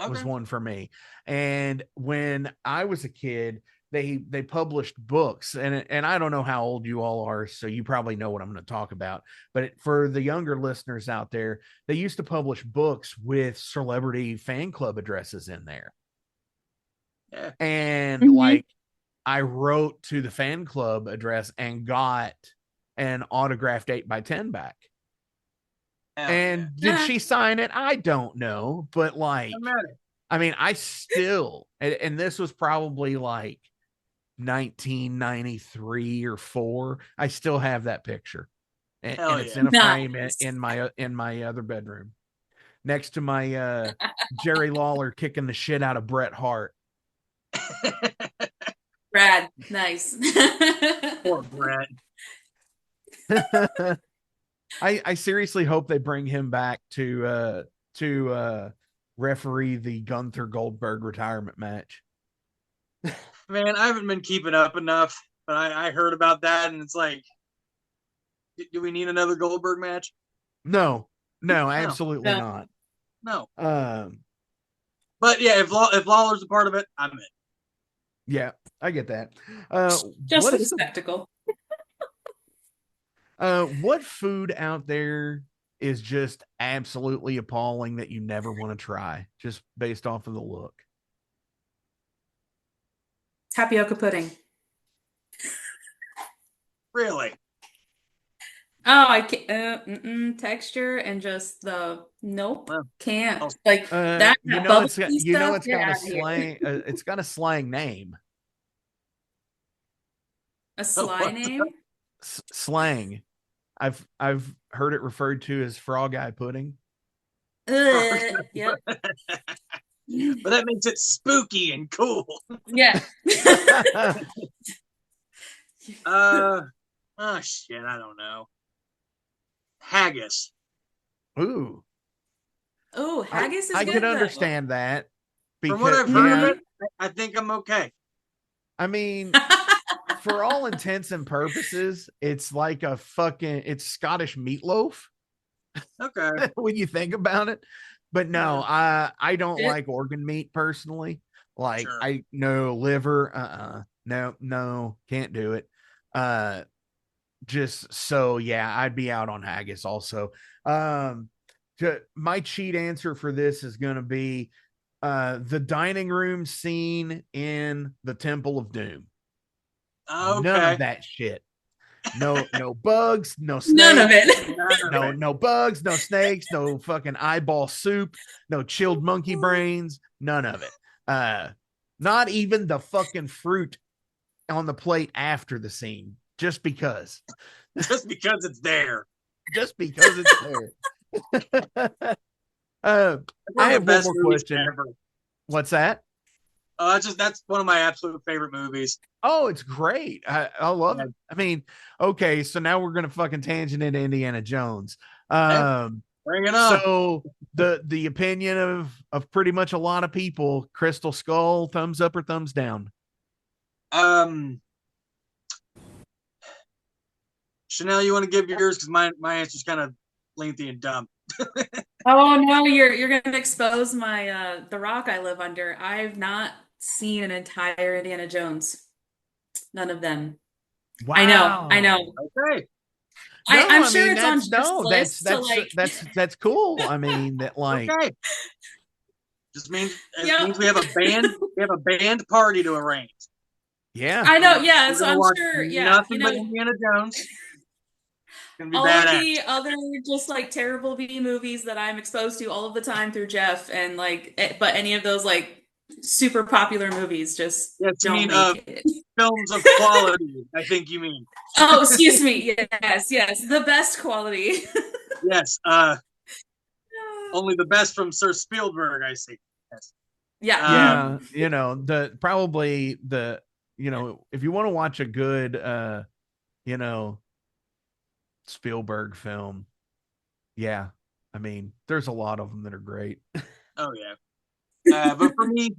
was one for me. And when I was a kid, they published books, and I don't know how old you all are, so you probably know what I'm going to talk about. But for the younger listeners out there, they used to publish books with celebrity fan club addresses in there. Yeah. And like I wrote to the fan club address and got an autographed 8x10 back. Hell and yeah. did she sign it? I don't know, but like, Doesn't matter. I mean, I still, and this was probably like 1993 or 4. I still have that picture, and it's in a frame Nice. in my other bedroom, next to my Jerry Lawler kicking the shit out of Bret Hart. Brad, nice. Poor Brett. I seriously hope they bring him back to referee the Gunther Goldberg retirement match. Man, I haven't been keeping up enough, but I heard about that, and it's like, do we need another Goldberg match? No, absolutely No. not. No. Um, But yeah, if Lawler's a part of it, I'm in. yeah, I get that. Just for the spectacle. What food out there is just absolutely appalling that you never want to try, just based off of the look? Tapioca pudding. Really? Oh, I can't. Texture and just nope, Well, can't. Like that it's bubbly got stuff. Get a out of here. slang. It's got a slang name. A sly name. Slang. I've heard it referred to as frog eye pudding. Yep. But that makes it spooky and cool. Yeah. Oh shit, I don't know. Haggis. Ooh. Oh, haggis is I good. can though. understand that. From what I've heard of it, I think I'm okay. I mean, for all intents and purposes, it's like it's Scottish meatloaf. Okay. When you think about it. But no, I don't It- like organ meat personally. Like Sure. I no liver, no, can't do it. Just so yeah, I'd be out on haggis also. My cheat answer for this is gonna be the dining room scene in the Temple of Doom. Okay. None of that shit. No bugs, no snakes. None of it. No bugs, no snakes, no fucking eyeball soup, no chilled monkey brains, none of it. Not even the fucking fruit on the plate after the scene, just because. Just because it's there. Just because it's there. I have one more question. Ever. What's that? That's one of my absolute favorite movies. Oh, it's great. I love it. I mean, okay, so now we're gonna fucking tangent into Indiana Jones. Bring it on. So the opinion of pretty much a lot of people, Crystal Skull, thumbs up or thumbs down? Chanel, you want to give yours because my answer's kind of lengthy and dumb. Oh no, you're gonna expose my the rock I live under. I've not seen an entire Indiana Jones. None of them. Wow. I know. Okay. I'm sure it's on Jeff's list to like. That's cool. I mean, that like. Okay. Just means we have a band. We have a band party to arrange. Yeah. I know. Yeah. So I'm sure. Yeah. Nothing but Indiana Jones. All of the other just like terrible B movies that I'm exposed to all of the time through Jeff, and like, but any of those like super popular movies just don't make it. Films of quality, I think you mean. Oh, excuse me. Yes, the best quality. Yes, only the best from Sir Spielberg, I see. Yes. Yeah. You know, if you want to watch a good, Spielberg film, yeah, I mean, there's a lot of them that are great. Oh yeah. But for me,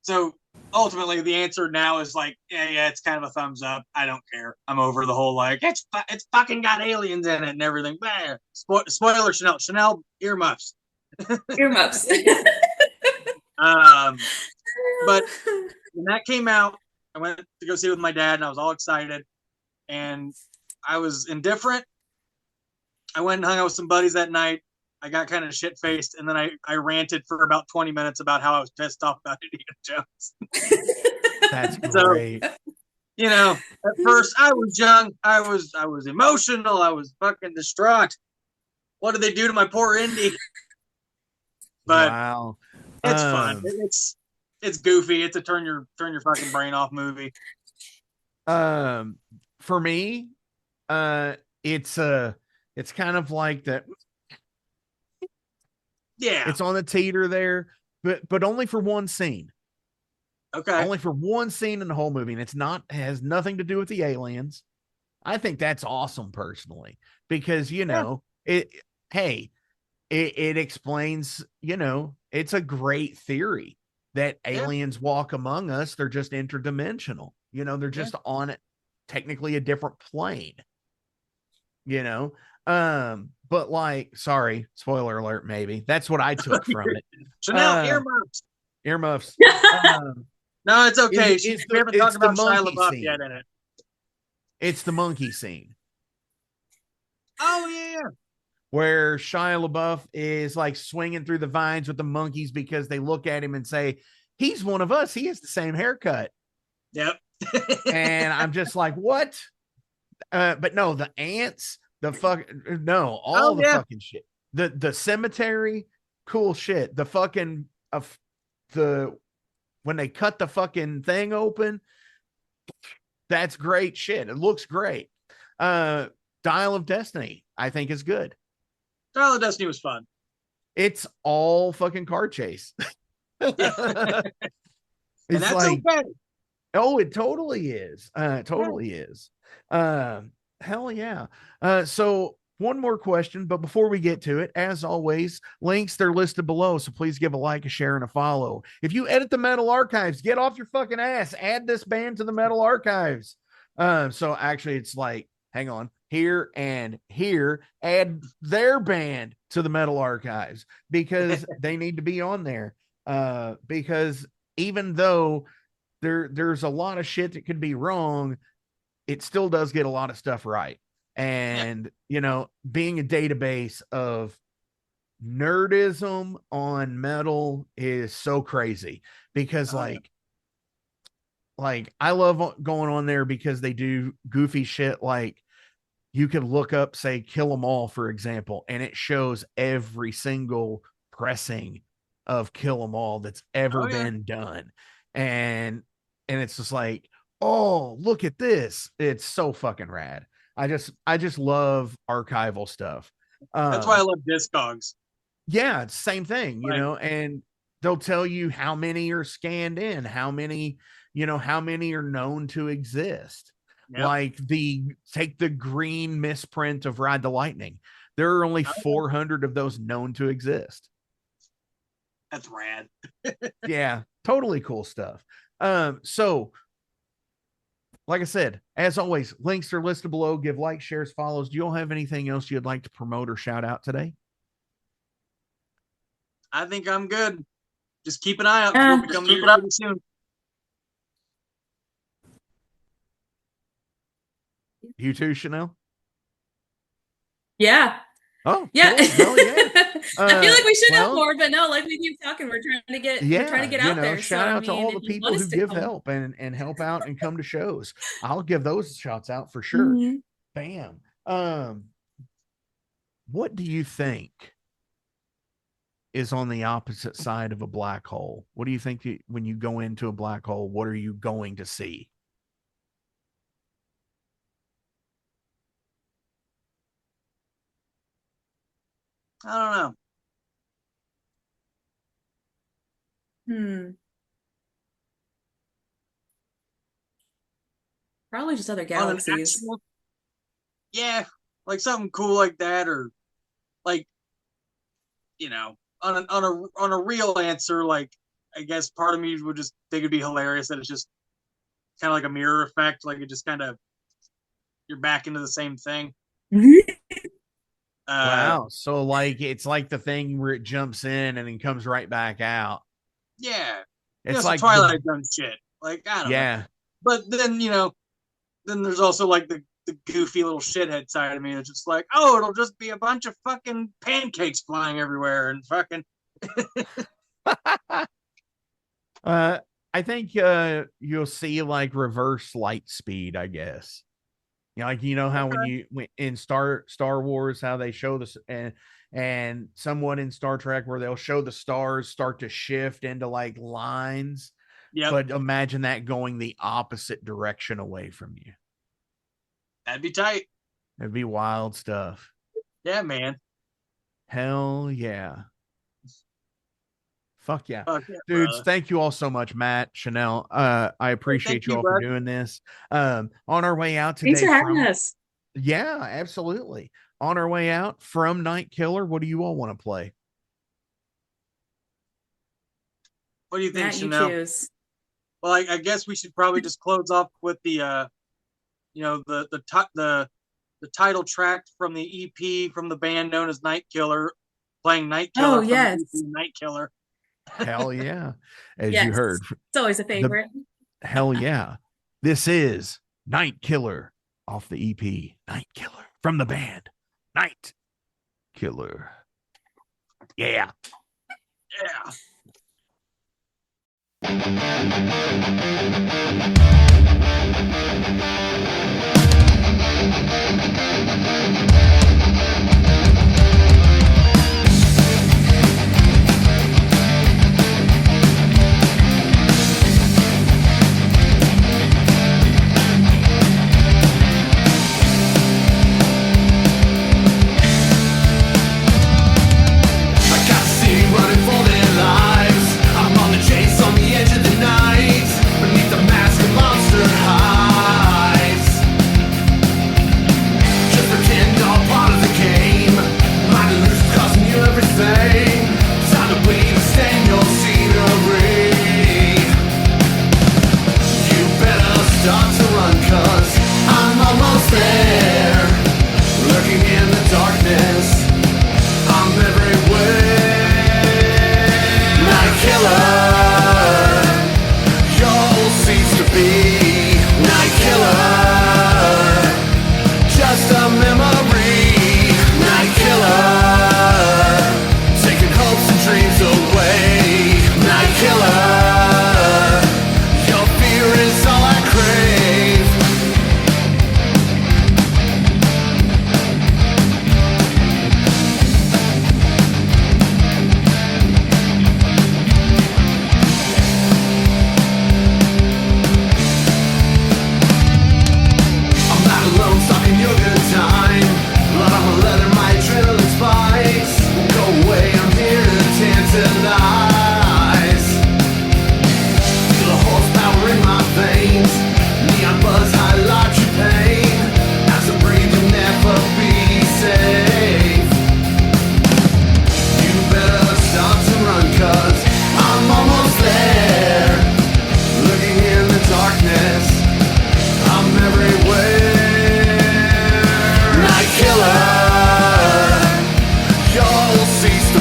so ultimately the answer now is like, yeah, it's kind of a thumbs up. I don't care. I'm over the whole like it's fucking got aliens in it and everything. Spoiler, Chanel earmuffs. Earmuffs. But when that came out, I went to go see it with my dad, and I was all excited, and I was indifferent. I went and hung out with some buddies that night. I got kind of shit-faced, and then I ranted for about 20 minutes about how I was pissed off about Indiana Jones. That's great. So, at first I was young. I was emotional. I was fucking distraught. What did they do to my poor Indy? But wow. It's fun. It's goofy. It's a turn your fucking brain off movie. For me, it's kind of like that. Yeah, it's on the teeter there, but only for one scene. Okay, only for one scene in the whole movie, and it has nothing to do with the aliens. I think that's awesome personally, because it explains, it's a great theory that aliens walk among us. They're just interdimensional. They're just on it, technically a different plane. But like, sorry, spoiler alert, maybe that's what I took from it. Chanel earmuffs. No, it's okay. We haven't talked about Shia LaBeouf yet in it. It's the monkey scene. Oh yeah. Where Shia LaBeouf is like swinging through the vines with the monkeys because they look at him and say, he's one of us. He has the same haircut. Yep. And I'm just like, what? But no, the ants, fucking shit. The cemetery, cool shit. The fucking when they cut the fucking thing open, that's great shit. It looks great. Dial of Destiny, I think, is good. Dial of Destiny was fun. It's all fucking car chase. And that's like, okay. Oh, it totally is. Totally is. Hell yeah. So one more question, but before we get to it, as always, links, they're listed below. So please give a like, a share, and a follow. If you edit the Metal Archives, get off your fucking ass. Add this band to the Metal Archives. So actually it's like, hang on, here and here, add their band to the Metal Archives because they need to be on there. Because even though there's a lot of shit that could be wrong, it still does get a lot of stuff right. And, being a database of nerdism on metal is so crazy because like I love going on there because they do goofy shit. Like you could look up, say, Kill 'Em All, for example, and it shows every single pressing of Kill 'Em All that's ever been done. And it's just like, oh, look at this. It's so fucking rad. I just love archival stuff. That's why I love Discogs. Yeah, it's the same thing, you know, and they'll tell you how many are scanned in, how many are known to exist. Yep. Like take the green misprint of Ride the Lightning. There are only 400 of those known to exist. That's rad. Yeah, totally cool stuff. So like I said, as always, links are listed below. Give likes, shares, follows. Do you all have anything else you'd like to promote or shout out today? I think I'm good. Just keep an eye out. We'll be coming here soon. You too, Chanel? Yeah. Oh, yeah. Cool. Yeah. I feel like we should have more, but no, like we keep talking, we're trying to get out there. Shout out to all the people who give help and help out and come to shows. I'll give those shots out for sure. Mm-hmm. Bam. What do you think is on the opposite side of a black hole? What do you think when you go into a black hole, what are you going to see? I don't know. Probably just other galaxies. Yeah, like something cool like that, or like, you know, on a real answer, like I guess part of me would just think it'd be hilarious that it's just kind of like a mirror effect, like it just kind of you're back into the same thing. Wow. So like it's like the thing where it jumps in and then comes right back out. Yeah. It's like Twilight Zone shit. Like, I don't know. But then, then there's also like the goofy little shithead side of me that's just like, oh, it'll just be a bunch of fucking pancakes flying everywhere and fucking I think you'll see like reverse light speed, I guess. Like, how when you in Star Wars, how they show this and somewhat in Star Trek where they'll show the stars start to shift into like lines. Yeah. But imagine that going the opposite direction away from you. That'd be tight. It'd be wild stuff. Yeah, man. Hell yeah. Fuck yeah. Dudes, brother. Thank you all so much, Matt, Chanel. I appreciate you all for doing this. On our way out today. Thanks for having us. Yeah, absolutely. On our way out from Night Killer, what do you all want to play? What do you think, Matt, Chanel? You choose. Well, I guess we should probably just close off with the the title track from the EP from the band known as Night Killer, playing Night Killer. Oh, yes. Night Killer. Hell yeah. As you heard. It's always a favorite. Hell yeah. This is Night Killer off the EP. Night Killer from the band. Night Killer. Yeah. Just pretend all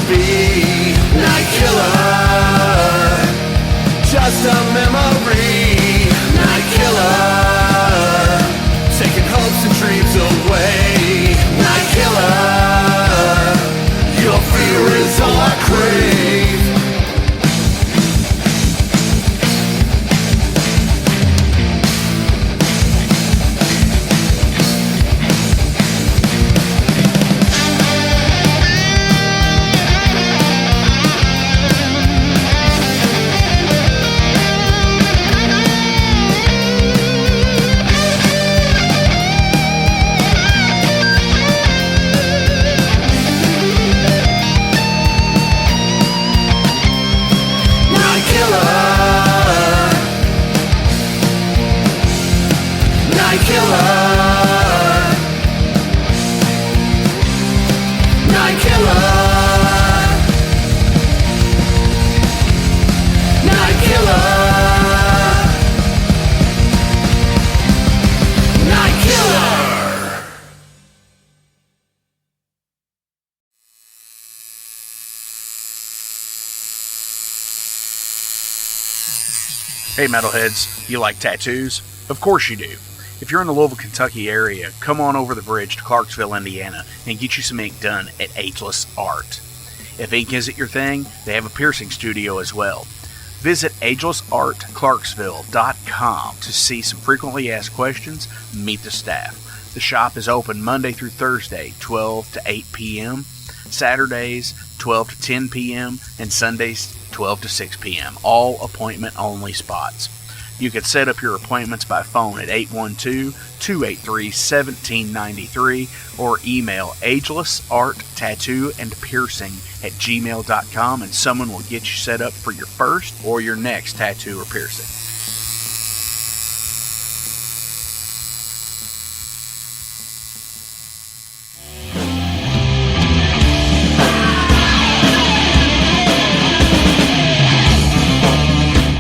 be night killer, just a memory. Night killer, taking hopes and dreams away. Night killer, your fear is all I crave. Hey metalheads, you like tattoos? Of course you do. If you're in the Louisville, Kentucky area, come on over the bridge to Clarksville, Indiana, and get you some ink done at Ageless Art. If ink isn't your thing, they have a piercing studio as well. Visit agelessartclarksville.com to see some frequently asked questions, meet the staff. The shop is open Monday through Thursday, 12 to 8 p.m., Saturdays, 12 to 10 p.m., and Sundays, 12 to 6 p.m., all appointment-only spots. You can set up your appointments by phone at 812-283-1793 or email agelessarttattooandpiercing@gmail.com and someone will get you set up for your first or your next tattoo or piercing.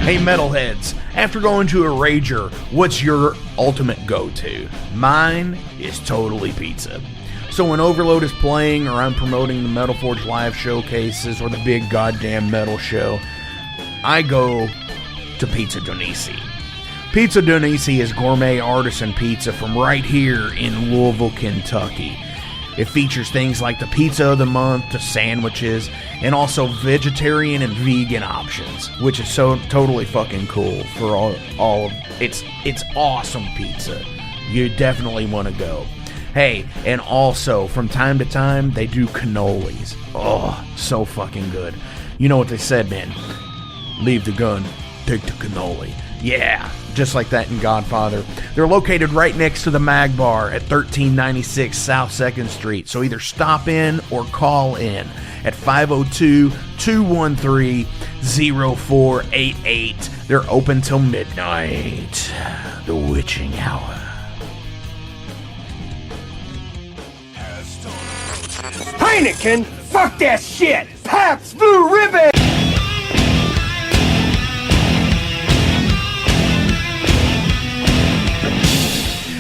Hey metalheads, after going to a rager, what's your ultimate go-to? Mine is totally pizza. So when Overload is playing or I'm promoting the Metal Forge live showcases or the big goddamn metal show, I go to Pizza Donisi. Pizza Donisi is gourmet artisan pizza from right here in Louisville, Kentucky. It features things like the pizza of the month, the sandwiches, and also vegetarian and vegan options, which is so totally fucking cool for all of it's awesome pizza. You definitely want to go. Hey, and also from time to time they do cannolis. Oh, so fucking good. You know what they said, man? Leave the gun, take the cannoli. Yeah, just like that in Godfather. They're located right next to the Mag Bar at 1396 South 2nd Street. So either stop in or call in at 502-213-0488. They're open till midnight. The witching hour. Heineken, fuck that shit! Pabst Blue Ribbon!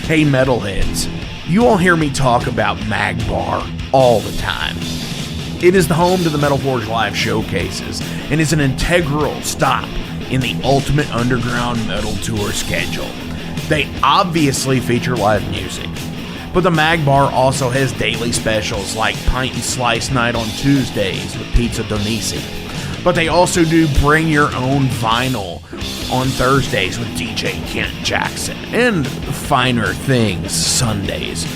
Hey metalheads, you all hear me talk about Mag Bar all the time. It is the home to the Metal Forge live showcases and is an integral stop in the ultimate underground metal tour schedule. They obviously feature live music, but the Mag Bar also has daily specials like Pint and Slice Night on Tuesdays with Pizza Donisi. But they also do Bring Your Own Vinyl on Thursdays with DJ Kent Jackson, and Finer Things Sundays.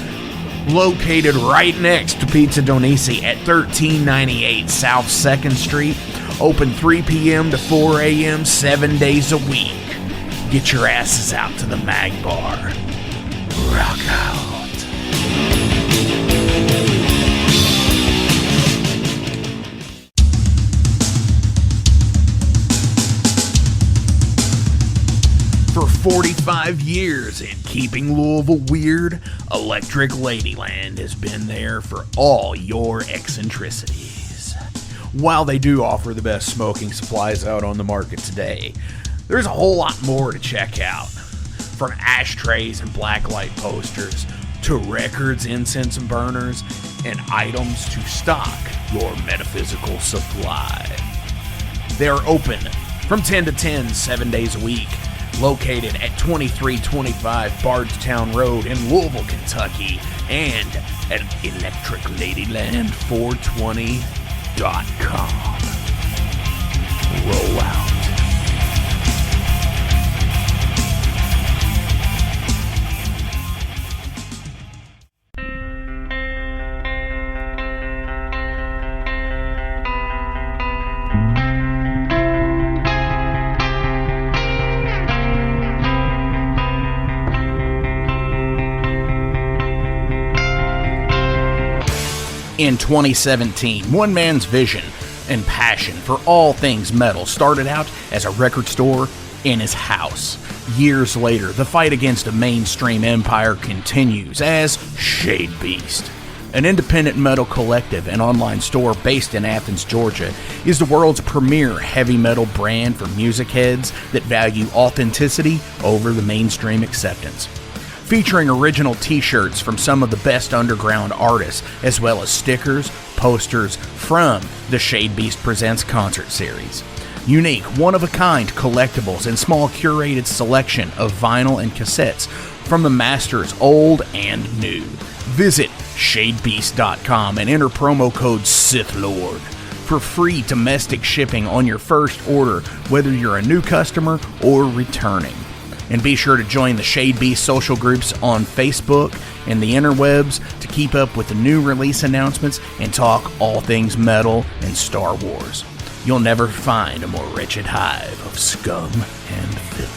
Located right next to Pizza Donisi at 1398 South 2nd Street, open 3 p.m. to 4 a.m. 7 days a week. Get your asses out to the Mag Bar. Rock out. For 45 years in keeping Louisville weird, Electric Ladyland has been there for all your eccentricities. While they do offer the best smoking supplies out on the market today, there's a whole lot more to check out. From ashtrays and blacklight posters, to records, incense and burners, and items to stock your metaphysical supply. They are open from 10 to 10, 7 days a week, located at 2325 Bardstown Road in Louisville, Kentucky, and at electricladyland420.com. Roll out. In 2017, one man's vision and passion for all things metal started out as a record store in his house. Years later, the fight against a mainstream empire continues as Shade Beast. An independent metal collective and online store based in Athens, Georgia, is the world's premier heavy metal brand for music heads that value authenticity over the mainstream acceptance. Featuring original t-shirts from some of the best underground artists, as well as stickers, posters from the Shade Beast Presents concert series. Unique, one-of-a-kind collectibles and small curated selection of vinyl and cassettes from the masters old and new. Visit shadebeast.com and enter promo code SithLord for free domestic shipping on your first order, whether you're a new customer or returning. And be sure to join the Shade Beast social groups on Facebook and the interwebs to keep up with the new release announcements and talk all things metal and Star Wars. You'll never find a more wretched hive of scum and filth.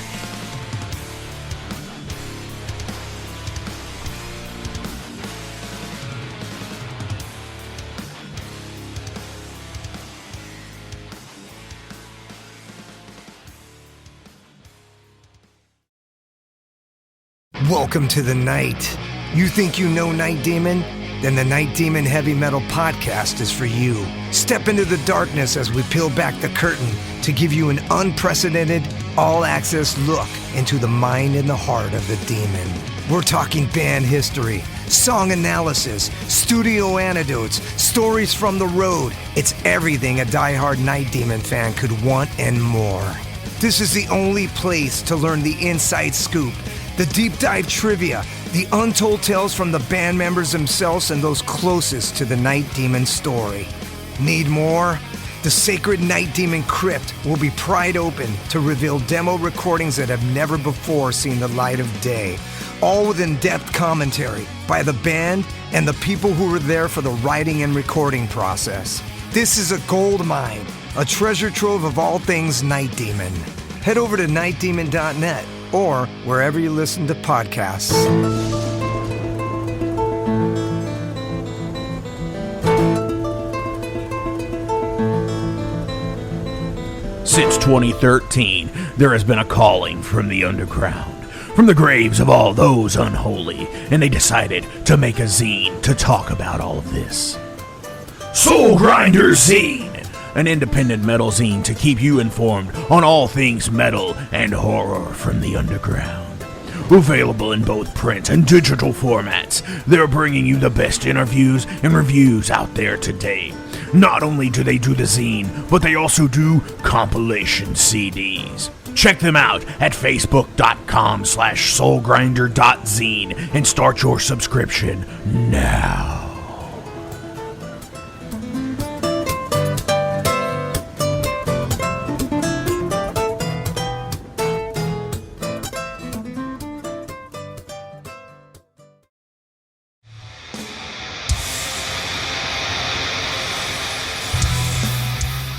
Welcome to the night. You think you know Night Demon? Then the Night Demon Heavy Metal Podcast is for you. Step into the darkness as we peel back the curtain to give you an unprecedented, all-access look into the mind and the heart of the demon. We're talking band history, song analysis, studio anecdotes, stories from the road. It's everything a diehard Night Demon fan could want and more. This is the only place to learn the inside scoop, the deep dive trivia, the untold tales from the band members themselves and those closest to the Night Demon story. Need more? The Sacred Night Demon Crypt will be pried open to reveal demo recordings that have never before seen the light of day, all with in-depth commentary by the band and the people who were there for the writing and recording process. This is a gold mine, a treasure trove of all things Night Demon. Head over to nightdemon.net or wherever you listen to podcasts. Since 2013, there has been a calling from the underground, from the graves of all those unholy, and they decided to make a zine to talk about all of this. Soul Grinder Zine! An independent metal zine to keep you informed on all things metal and horror from the underground. Available in both print and digital formats, they're bringing you the best interviews and reviews out there today. Not only do they do the zine, but they also do compilation CDs. Check them out at facebook.com/soulgrinder.zine and start your subscription now.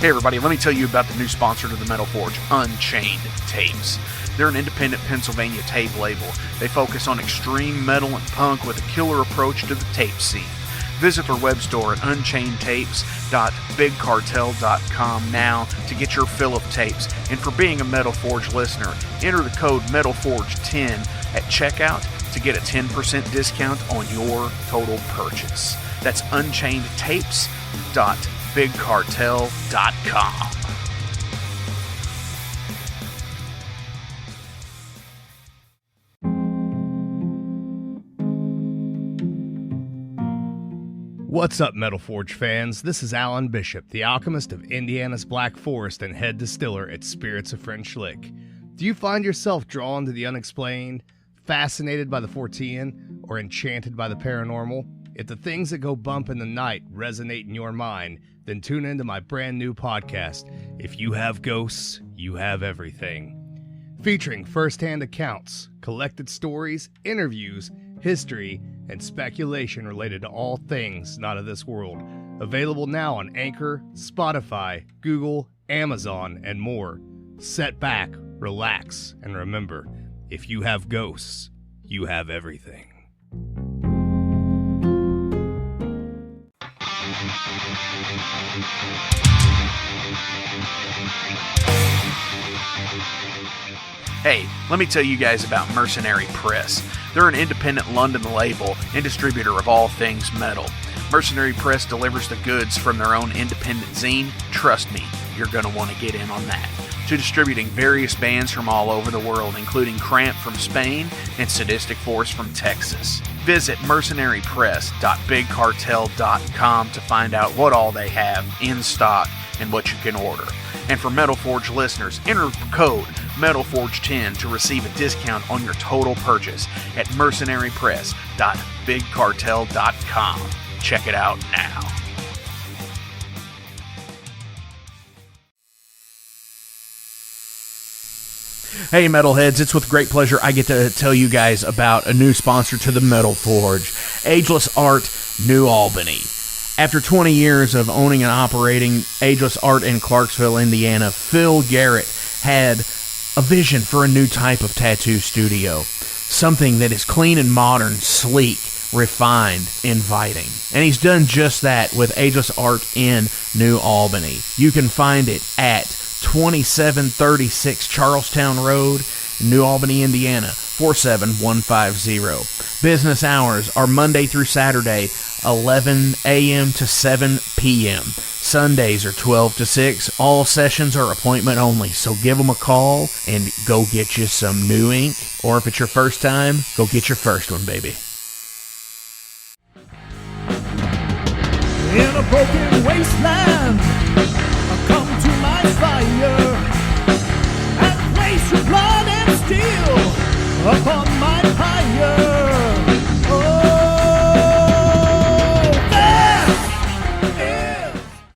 Hey everybody, let me tell you about the new sponsor to the Metal Forge, Unchained Tapes. They're an independent Pennsylvania tape label. They focus on extreme metal and punk with a killer approach to the tape scene. Visit their web store at unchainedtapes.bigcartel.com now to get your fill of tapes. And for being a Metal Forge listener, enter the code METALFORGE10 at checkout to get a 10% discount on your total purchase. That's unchainedtapes.bigcartel.com. What's up, Metal Forge fans? This is Alan Bishop, the alchemist of Indiana's Black Forest and head distiller at Spirits of French Lick. Do you find yourself drawn to the unexplained, fascinated by the Fortean, or enchanted by the paranormal? If the things that go bump in the night resonate in your mind, then tune into my brand new podcast, If You Have Ghosts, You Have Everything. Featuring first-hand accounts, collected stories, interviews, history, and speculation related to all things not of this world. Available now on Anchor, Spotify, Google, Amazon, and more. Sit back, relax, and remember, if you have ghosts, you have everything. Hey, let me tell you guys about Mercenary Press. They're an independent London label and distributor of all things metal. Mercenary Press delivers the goods from their own independent zine. Trust me, you're going to want to get in on that. To distributing various bands from all over the world, including Cramp from Spain and Sadistic Force from Texas. Visit mercenarypress.bigcartel.com to find out what all they have in stock and what you can order. And for Metal Forge listeners, enter code METALFORGE10 to receive a discount on your total purchase at mercenarypress.bigcartel.com. Check it out now. Hey Metalheads, it's with great pleasure I get to tell you guys about a new sponsor to the Metal Forge, Ageless Art, New Albany. After 20 years of owning and operating Ageless Art in Clarksville, Indiana, Phil Garrett had a vision for a new type of tattoo studio. Something that is clean and modern, sleek, refined, inviting. And he's done just that with Ageless Art in New Albany. You can find it at 2736 Charlestown Road, New Albany, Indiana, 47150. Business hours are Monday through Saturday, 11 a.m. to 7 p.m. Sundays are 12 to 6. All sessions are appointment only, so give them a call and go get you some new ink. Or if it's your first time, go get your first one, baby. In a broken wasteland, come to my fire.